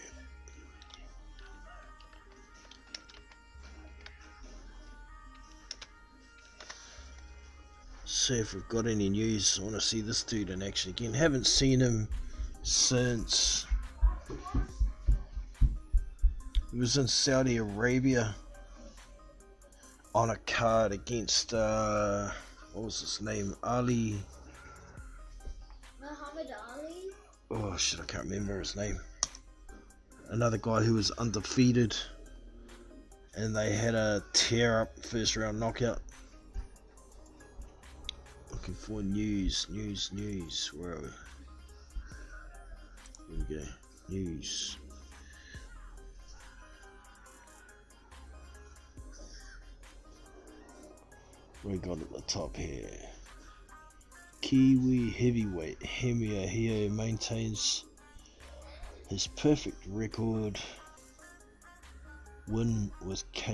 See if we've got any news. I want to see this dude in action again. Haven't seen him since he was in Saudi Arabia on a card against what was his name? Ali. Muhammad Ali? Oh shit, I can't remember his name. Another guy who was undefeated, and they had a tear up first round knockout. Looking for news. Where are we? Here we go. News. We got at the top here. Kiwi heavyweight Hemi Ahio maintains His perfect record win was KO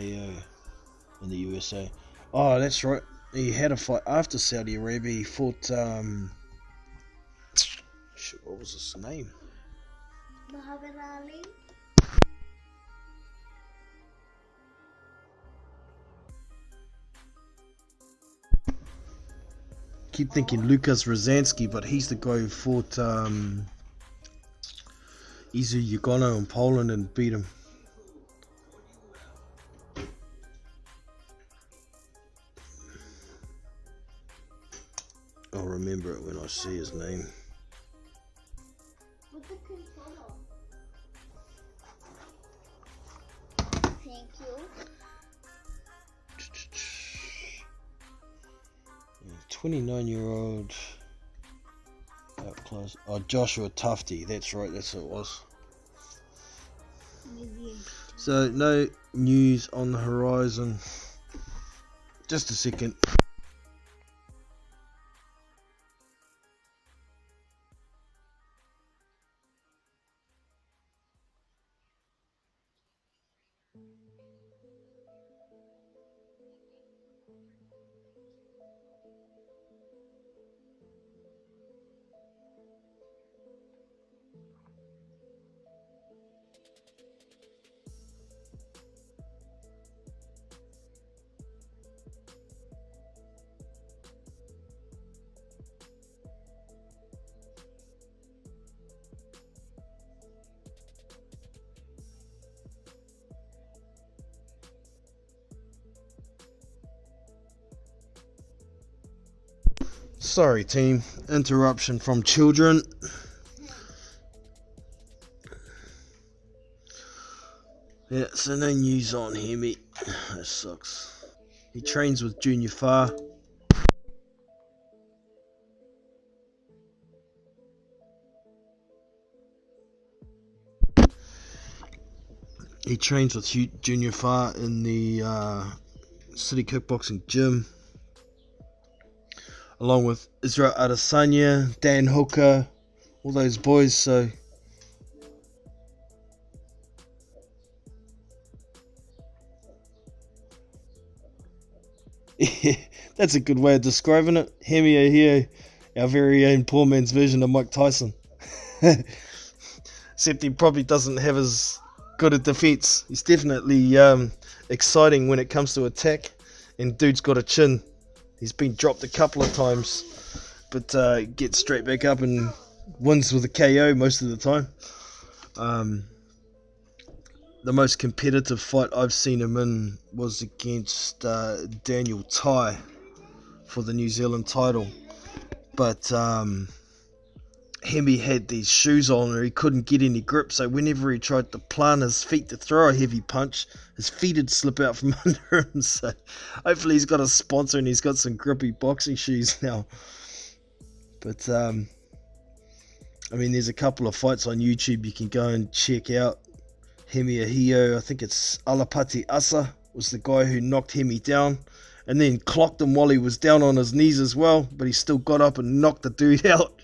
in the USA. Oh, that's right. He had a fight after Saudi Arabia. He fought shit, what was his name? Muhammad Ali. Keep thinking Lukas Rozansky, but he's the guy who fought Izu Ugano in Poland and beat him. I'll remember it when I see his name. With the controller. Thank you. 29-year-old out close. Oh, Joshua Tufty. That's right. That's who it was. So no news on the horizon. Just a second. Sorry team, interruption from children. Yeah, so no news on him. That sucks. He trains with Junior Farr. He trains with Junior Farr in the City Kickboxing Gym, along with Israel Adesanya, Dan Hooker, all those boys. So that's a good way of describing it. Hemi here, our very own poor man's version of Mike Tyson. Except he probably doesn't have as good a defense. He's definitely exciting when it comes to attack, and dude's got a chin. He's been dropped a couple of times, but gets straight back up and wins with a KO most of the time. The most competitive fight I've seen him in was against Daniel Tai for the New Zealand title. But Hemi had these shoes on and he couldn't get any grip, so whenever he tried to plant his feet to throw a heavy punch, his feet would slip out from under him. So hopefully he's got a sponsor and he's got some grippy boxing shoes now. But I mean, there's a couple of fights on YouTube you can go and check out. Hemi Ahio, I think it's Alapati Asa, was the guy who knocked Hemi down and then clocked him while he was down on his knees as well, but he still got up and knocked the dude out.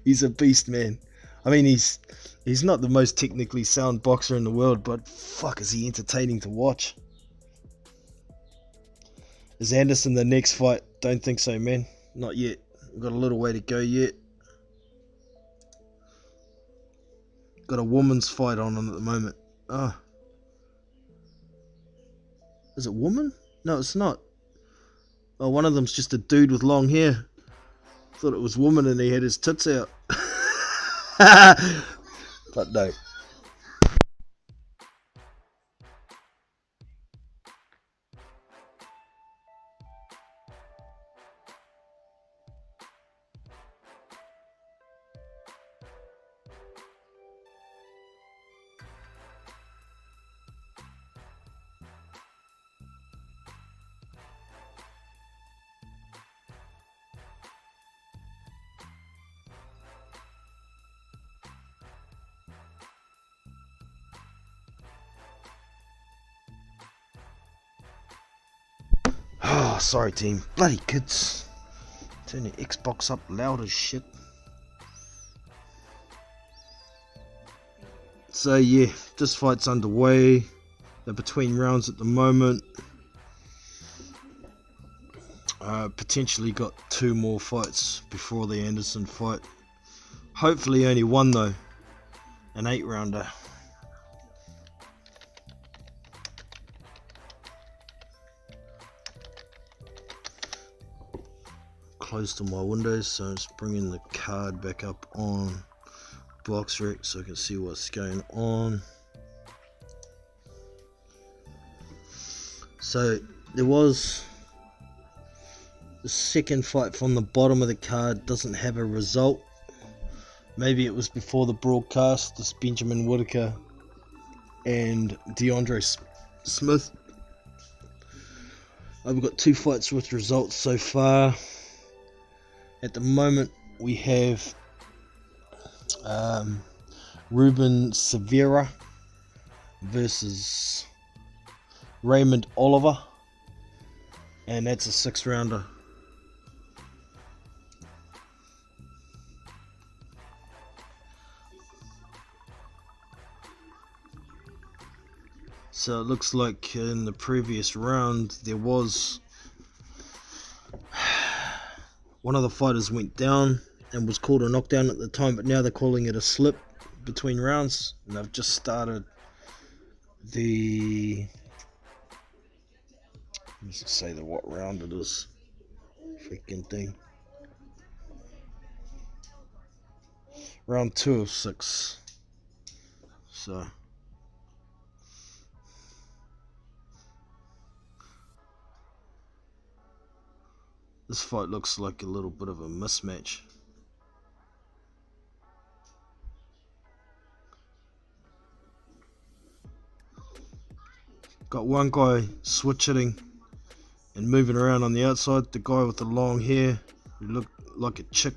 He's a beast, man. I mean, he's not the most technically sound boxer in the world, but fuck, is he entertaining to watch. Is Anderson the next fight? Don't think so, man. Not yet. We've got a little way to go yet. Got a woman's fight on him at the moment. Ah. Is it woman? No, it's not. Oh, one of them's just a dude with long hair. Thought it was woman and he had his tits out. But no. Oh, sorry team. Bloody kids. Turn the Xbox up loud as shit. So yeah, this fight's underway. They're between rounds at the moment. Potentially got 2 more fights before the Anderson fight. Hopefully only one though. An 8-rounder. Close to my windows, so I'm just bringing the card back up on BoxRec so I can see what's going on. So there was the second fight from the bottom of the card, doesn't have a result. Maybe it was before the broadcast. This Benjamin Whittaker and DeAndre Smith. I've got 2 fights with results so far. At the moment we have Ruben Severa versus Raymond Oliver, and that's a 6-rounder. So it looks like in the previous round there was one of the fighters went down and was called a knockdown at the time, but now they're calling it a slip between rounds, and they've just started the, let's say what round it is. Freaking thing. Round 2 of 6. So this fight looks like a little bit of a mismatch. Got one guy switch hitting and moving around on the outside. The guy with the long hair who looked like a chick.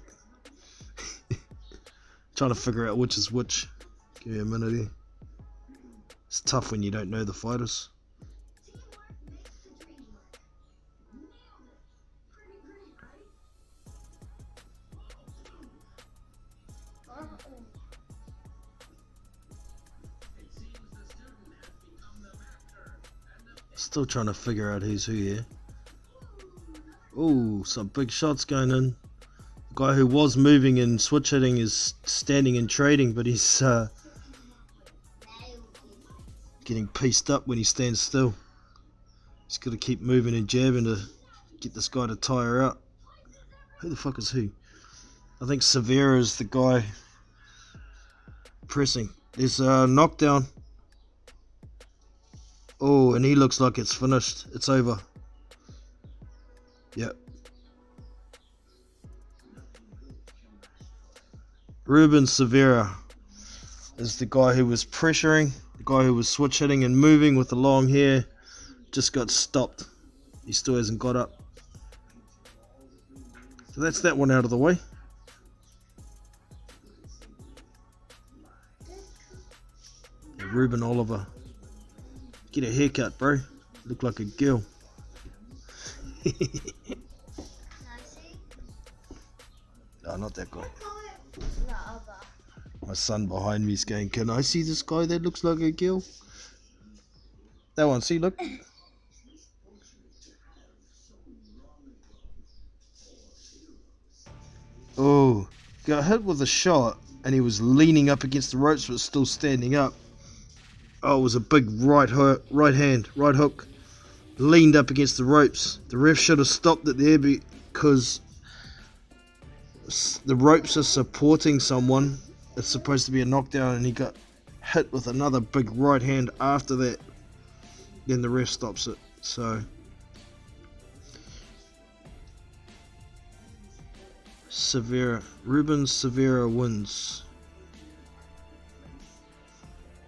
Trying to figure out which is which. Give me a minute here. It's tough when you don't know the fighters. Still trying to figure out who's who here. Oh, some big shots going in. The guy who was moving and switch hitting is standing and trading, but he's getting pieced up when he stands still. He's got to keep moving and jabbing to get this guy to tire out. Who the fuck is who? I think Severa is the guy pressing. There's a knockdown. Oh, and he looks like it's finished. It's over. Yep. Ruben Severa is the guy who was pressuring. The guy who was switch hitting and moving with the long hair just got stopped. He still hasn't got up. So that's that one out of the way. Ruben Oliver. Get a haircut, bro. Look like a girl. No, not that guy. My son behind me is going, can I see this guy that looks like a girl? That one, see, look. Oh, got hit with a shot and he was leaning up against the ropes but still standing up. Oh, it was a big right hook. Leaned up against the ropes. The ref should have stopped it there because the ropes are supporting someone. It's supposed to be a knockdown and he got hit with another big right hand after that. Then the ref stops it. So Ruben Severa wins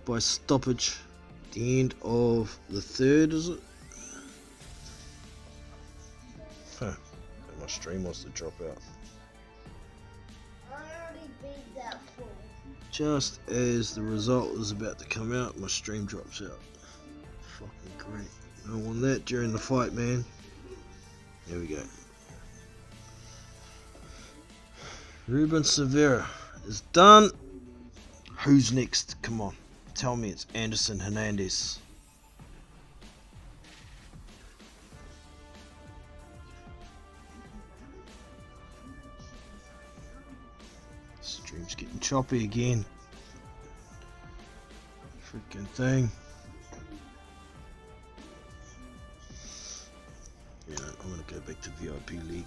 by stoppage at the end of the 3rd, is it? Huh. My stream wants to drop out. I already beat that fool. Just as the result is about to come out, my stream drops out. Fucking great. Don't want that during the fight, man. There we go. Ruben Severa is done. Who's next? Come on. Tell me it's Anderson Hernandez. Stream's getting choppy again. Freaking thing. Yeah, I'm gonna go back to VIP League.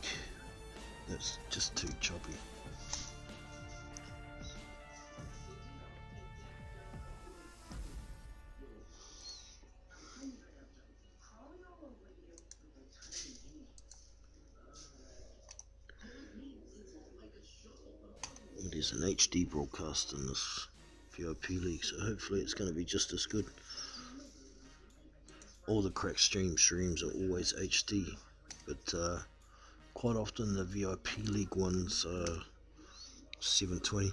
That's just too choppy. There's an HD broadcast in this VIP League, so hopefully it's going to be just as good. All the crack streams are always HD, but quite often the VIP League ones are 720.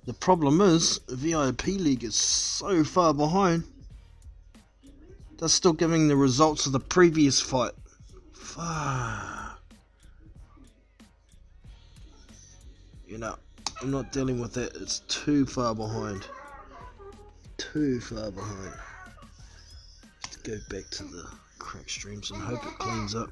The problem is, VIP League is so far behind. They're still giving the results of the previous fight. Fuck. You know, I'm not dealing with that. It's too far behind. Too far behind. Let's go back to the crack streams and hope it cleans up.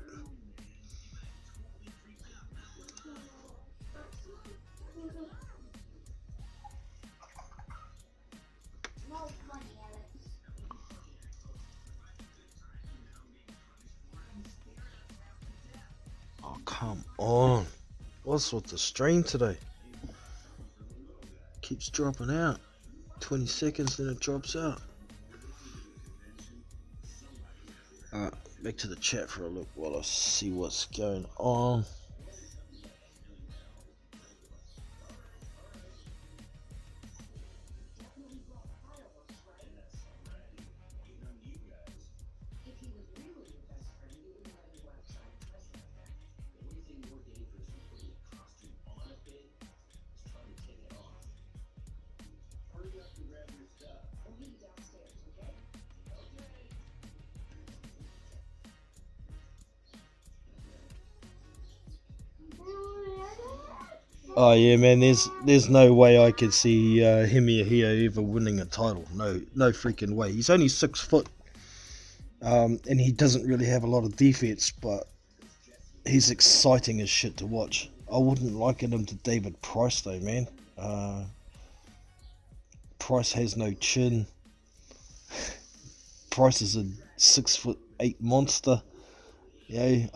Oh, come on. What's with the stream today? Keeps dropping out. 20 seconds, then it drops out. Alright, back to the chat for a look while I see what's going on. Oh yeah, man. There's no way I could see Hemi ever winning a title. No freaking way. He's only 6 foot, and he doesn't really have a lot of defense, but he's exciting as shit to watch. I wouldn't liken him to David Price though, man. Price has no chin. Price is a 6'8" monster. Yeah.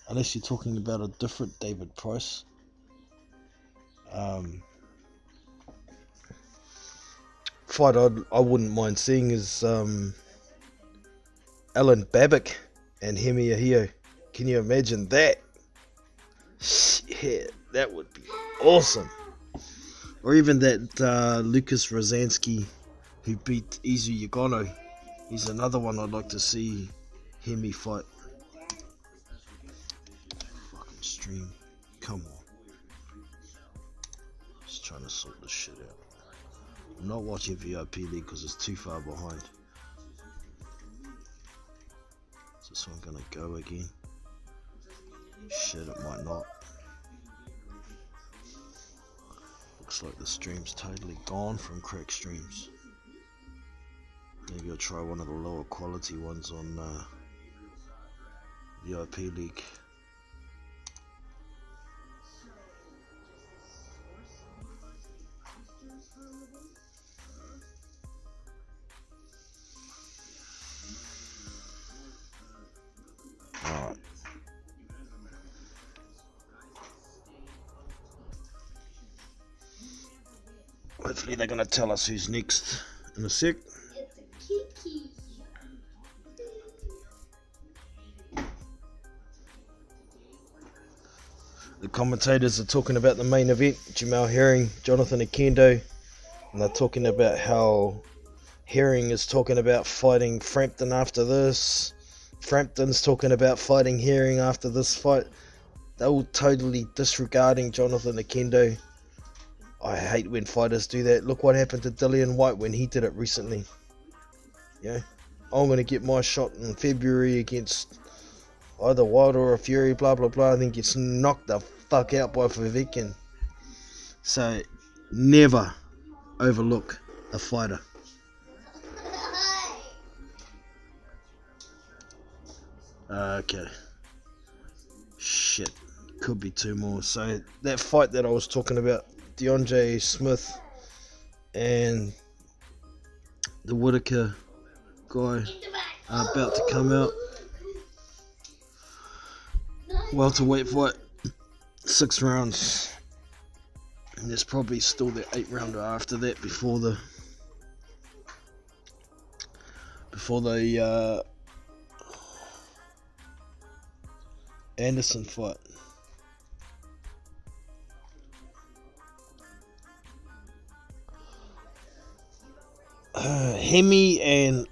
Unless you're talking about a different David Price. Fight I wouldn't mind seeing is Alan Babick and Hemi Ahio. Can you imagine that? Shit, that would be awesome. Or even that Lucas Rozansky who beat Izu Yagano. He's another one I'd like to see Hemi fight. Stream, come on. Just trying to sort this shit out. I'm not watching VIP League because it's too far behind. Is this one gonna go again? Shit, it might not. Looks like the stream's totally gone from crack streams. Maybe I'll try one of the lower quality ones on VIP League. Alright. Hopefully they're gonna tell us who's next in a sec. It's a Kiki. The commentators are talking about the main event. Jamal Herring, Jonathan Akendo, And they're talking about how Herring is talking about fighting Frampton after this. Frampton's talking about fighting Herring after this fight. They're all totally disregarding Jonathan Akendo. I hate when fighters do that. Look what happened to Dillian White when he did it recently. Yeah, I'm going to get my shot in February against either Wilder or Fury, blah blah blah, and then gets knocked the fuck out by Povetkin. So, never overlook a fighter. Okay. Shit. Could be two more. So, that fight that I was talking about, DeAndre Smith and the Whitaker guy are about to come out. Welterweight fight, 6 rounds. And there's probably still the 8 rounder after that before the Anderson fight. Hemi and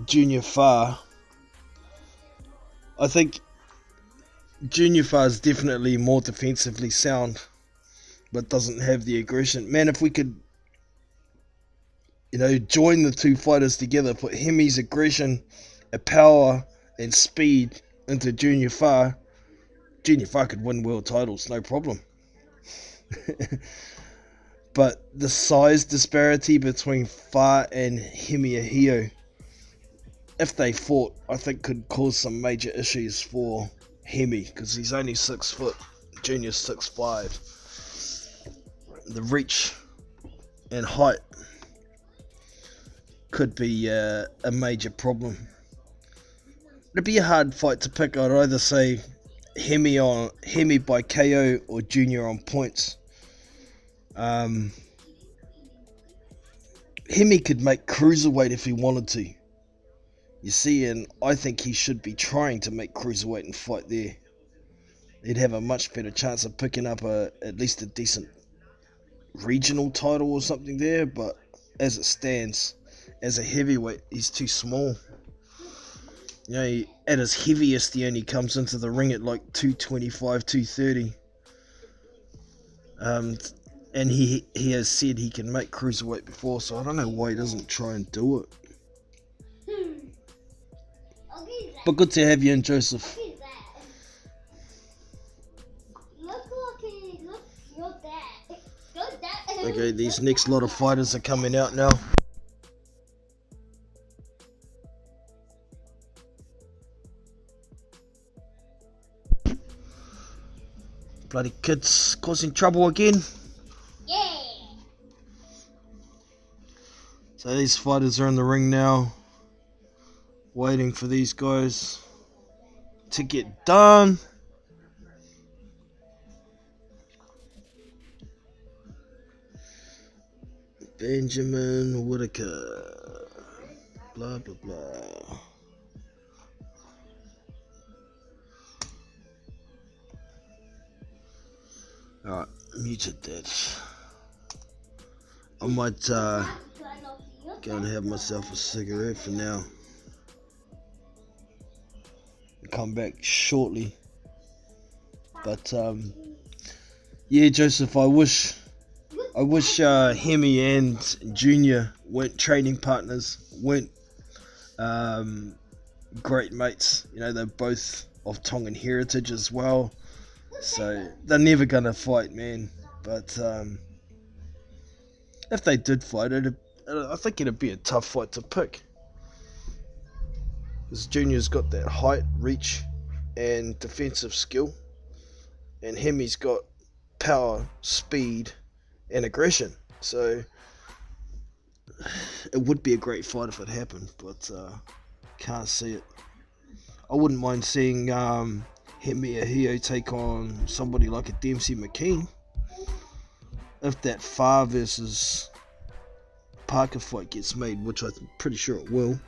Junior Farr. I think Junior Farr is definitely more defensively sound, but doesn't have the aggression. Man, if we could, join the two fighters together, put Hemi's aggression, power, and speed into Junior Farr could win world titles, no problem. But the size disparity between Farr and Hemi, if they fought, I think could cause some major issues for Hemi, because he's only 6 foot, Junior's 6'5". The reach and height could be a major problem. It'd be a hard fight to pick. I'd either say Hemi by KO or Junior on points. Hemi could make cruiserweight if he wanted to. You see, and I think he should be trying to make cruiserweight and fight there. He'd have a much better chance of picking up at least a decent regional title or something there, but as it stands, as a heavyweight, he's too small. At his heaviest, he only comes into the ring at like 225, 230. And he has said he can make cruiserweight before, so I don't know why he doesn't try and do it. But good to have you in, Joseph. Okay, these next lot of fighters are coming out now. Bloody kids causing trouble again. Yeah. So these fighters are in the ring now, waiting for these guys to get done. Benjamin Whitaker, blah blah blah. Alright, muted that. I might go and have myself a cigarette for now. Come back shortly. But yeah, Joseph, I wish Hemi and Junior weren't training partners, weren't great mates. They're both of Tongan heritage as well. So they're never gonna fight, man. But if they did fight, I think it'd be a tough fight to pick. Because Junior's got that height, reach, and defensive skill, and Hemi's got power, speed, and aggression. So it would be a great fight if it happened, but can't see it. I wouldn't mind seeing Hemi take on somebody like a Dempsey McKean. If that Farr versus Parker fight gets made, which I'm pretty sure it will,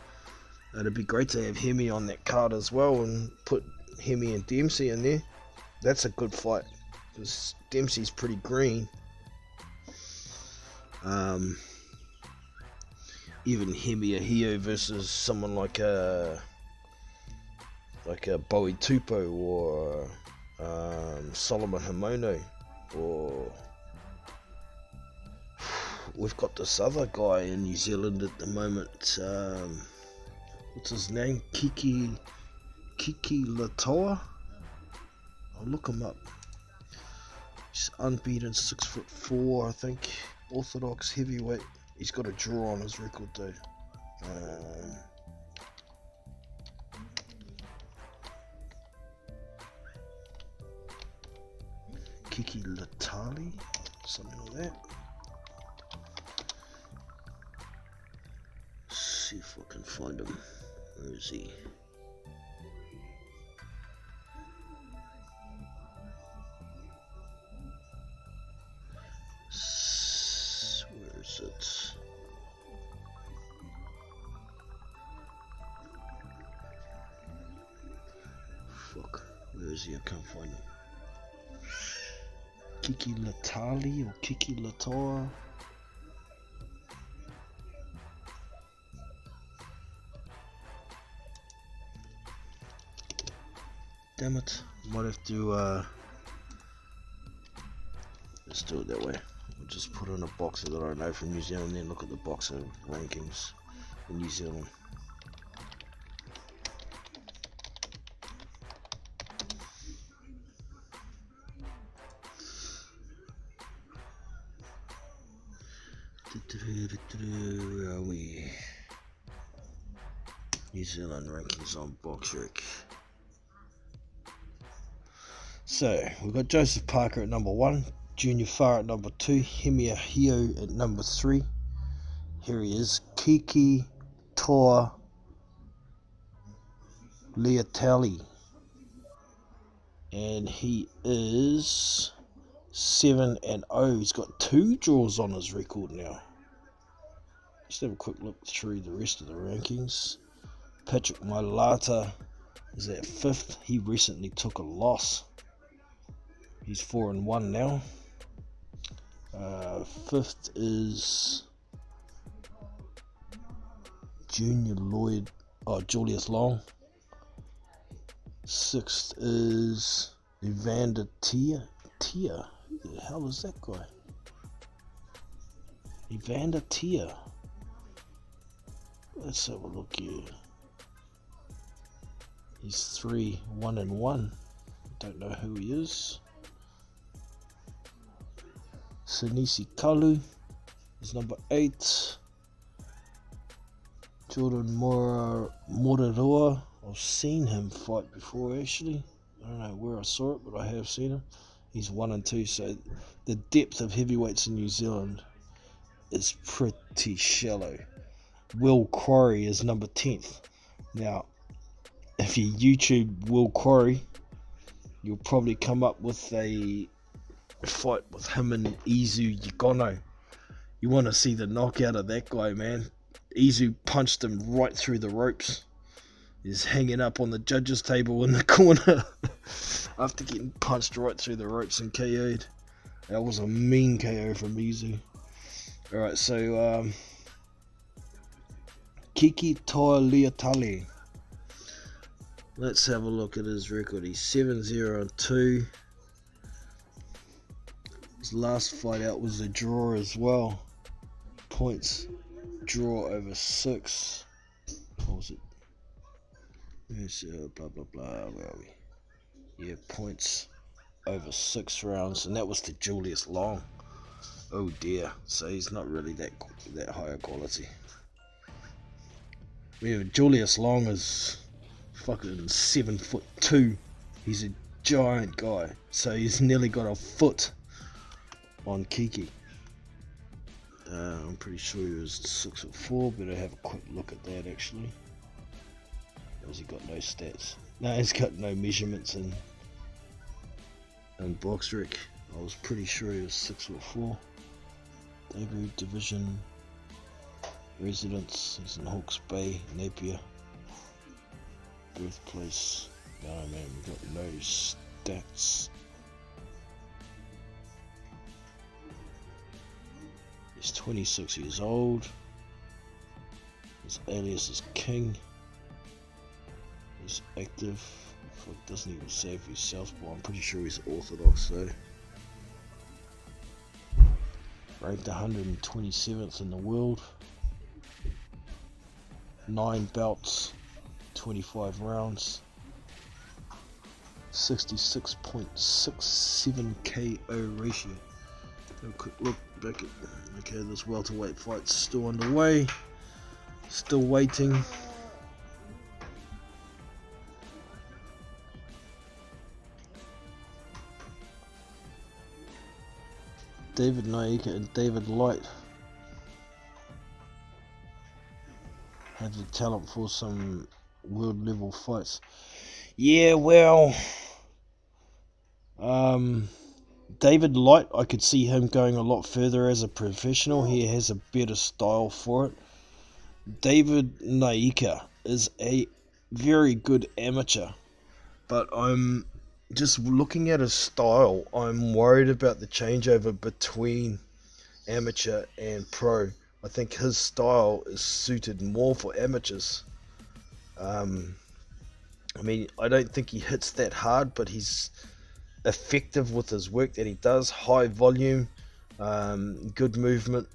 it'd be great to have Hemi on that card as well and put Hemi and Dempsey in there. That's a good fight because Dempsey's pretty green. even Hemi Ahio versus someone like a Bowie Tupo or Solomon Himono, or we've got this other guy in New Zealand at the moment. What's his name? Kiki Latoa. I'll look him up. He's unbeaten, 6'4", I think. Orthodox heavyweight. He's got a draw on his record though. Kiki Latali, something like that. See if I can find him. Where is he? Where is it? Fuck, where is he? I can't find him. Kiki Latali or Kiki Latoa. Damn it, might have to let's do it that way. We'll just put in a boxer that I know from New Zealand, then look at the boxer rankings in New Zealand. Where are we? New Zealand rankings on BoxRec. So we've got Joseph Parker at number 1, Junior Farr at number 2, Hemi Ahio at number 3. Here he is, Kiki Toa Leotali, and he is 7-0. He's got 2 draws on his record now. Let's have a quick look through the rest of the rankings. Patrick Mailata is at 5th. He recently took a loss. He's 4-1 now. 5th is Julius Long. 6th is Evander Tia. Who the hell is that guy? Evander Tia. Let's have a look here. He's 3-1-1. Don't know who he is. Senisi Kalu is number 8. Jordan Moraroa. I've seen him fight before actually. I don't know where I saw it, but I have seen him. He's 1-2. So the depth of heavyweights in New Zealand is pretty shallow. Will Quarry is number 10th. Now, if you YouTube Will Quarry, you'll probably come up with a fight with him and Izu Yagono. You want to see the knockout of that guy, man. Izu punched him right through the ropes. He's hanging up on the judges table in the corner after getting punched right through the ropes and KO'd. That was a mean KO from Izu. Alright, so Kiki Toa Leotali. Let's have a look at his record. He's 7-0-2. His last fight out was a draw as well. Points, draw over 6. What was it? Yes, blah blah blah. Where are we? Yeah, points over 6 rounds, and that was to Julius Long. Oh dear. So he's not really that higher quality. Julius Long is fucking 7'2". He's a giant guy, so he's nearly got a foot on Kiki. I'm pretty sure he was 6'4". Better have a quick look at that actually. Has he got no stats? No, he's got no measurements in BoxRec. I was pretty sure he was 6'4". Debut division. Residence, he's in Hawke's Bay, Napier. Birthplace, no man, we got no stats. He's 26 years old. His alias is King. He's active. Doesn't even say if he's southpaw. I'm pretty sure he's orthodox though. Ranked 127th in the world. 9 belts, 25 rounds. 66.67 KO ratio. Have a quick look back at. Okay, this welterweight fight's still underway. Still waiting. David Naika and David Light have the talent for some world level fights. Yeah, well, David Light, I could see him going a lot further as a professional. He has a better style for it. David Naika is a very good amateur, but I'm just looking at his style. I'm worried about the changeover between amateur and pro. I think his style is suited more for amateurs. I mean, I don't think he hits that hard, but he's effective with his work that he does. High volume, good movement.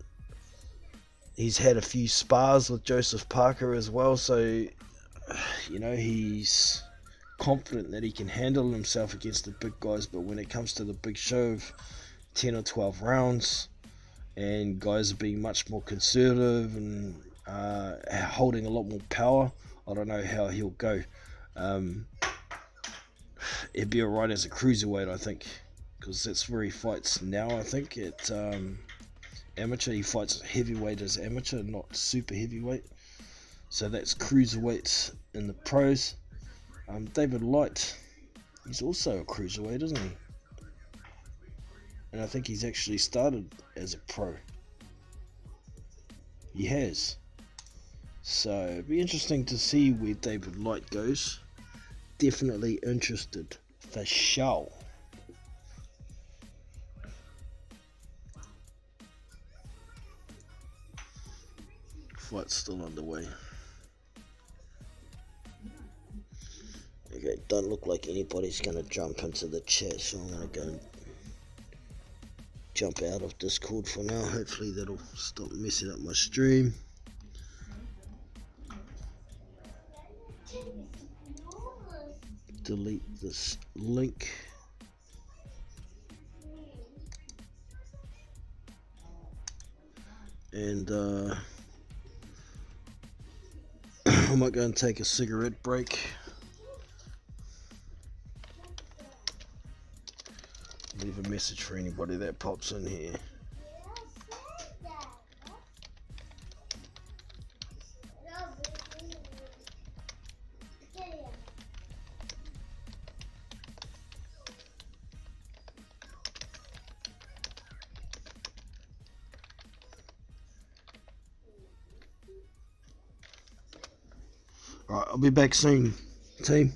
He's had a few spars with Joseph Parker as well, so you know, he's confident that he can handle himself against the big guys. But when it comes to the big show of 10 or 12 rounds, and guys are being much more conservative and holding a lot more power, I don't know how he'll go. He'd be alright as a cruiserweight, I think, because that's where he fights now. I think at amateur, he fights heavyweight as amateur, not super heavyweight. So that's cruiserweight in the pros. David Light, he's also a cruiserweight, isn't he? And I think he's actually started as a pro. He has. So it'd be interesting to see where David Light goes. Definitely interested for sure. Fight's still underway. Okay, don't look like anybody's gonna jump into the chat, so I'm gonna go and jump out of Discord for now. Hopefully that'll stop messing up my stream. Delete this link. And I might go and take a cigarette break. Leave a message for anybody that pops in here. Alright, I'll be back soon, team.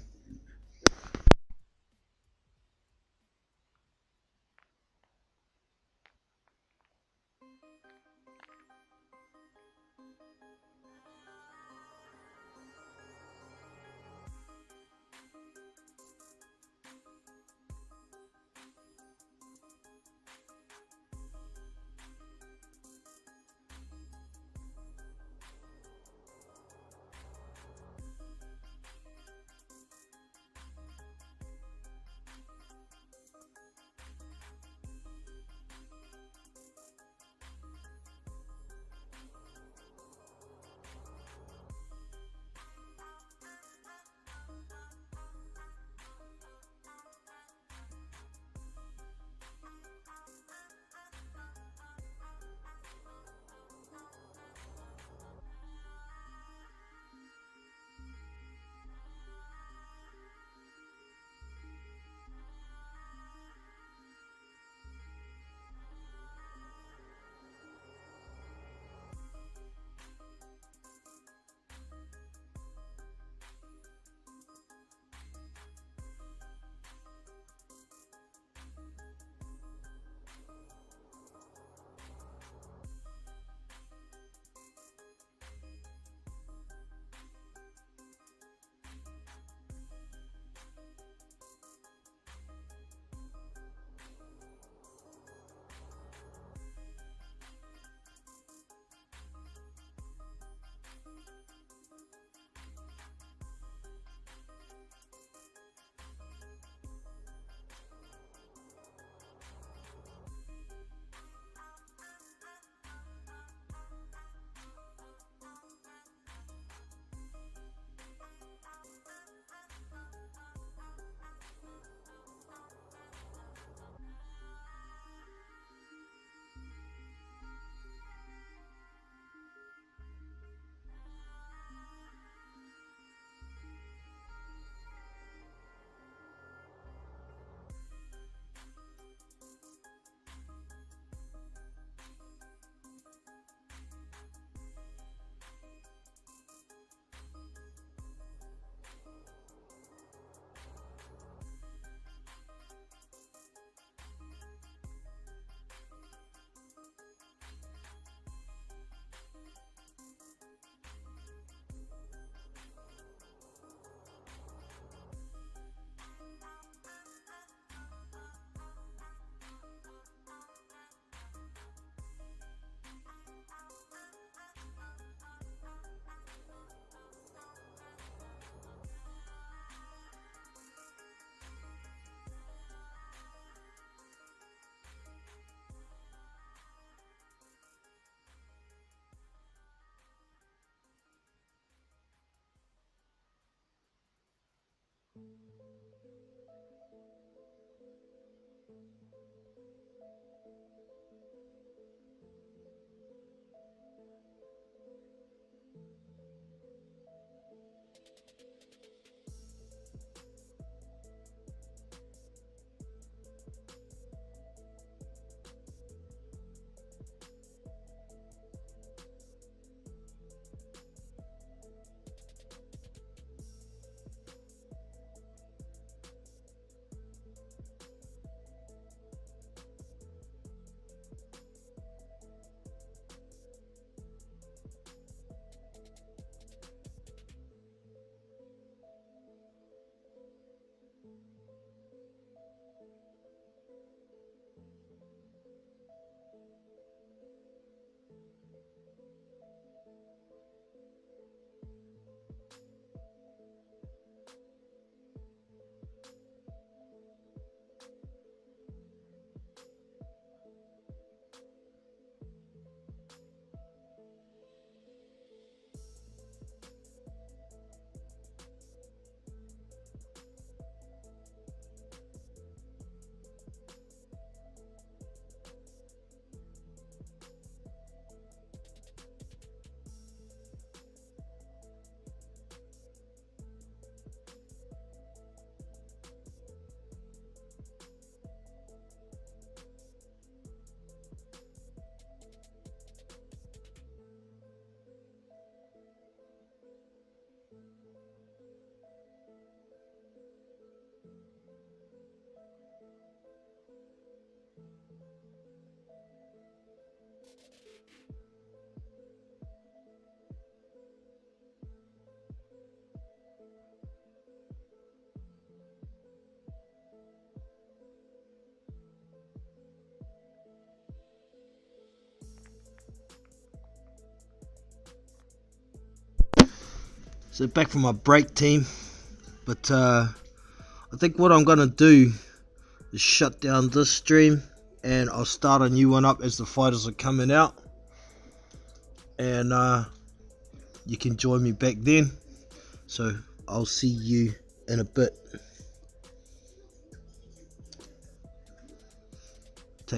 So back from my break, team, but I think what I'm gonna do is shut down this stream and I'll start a new one up as the fighters are coming out, and you can join me back then. So I'll see you in a bit.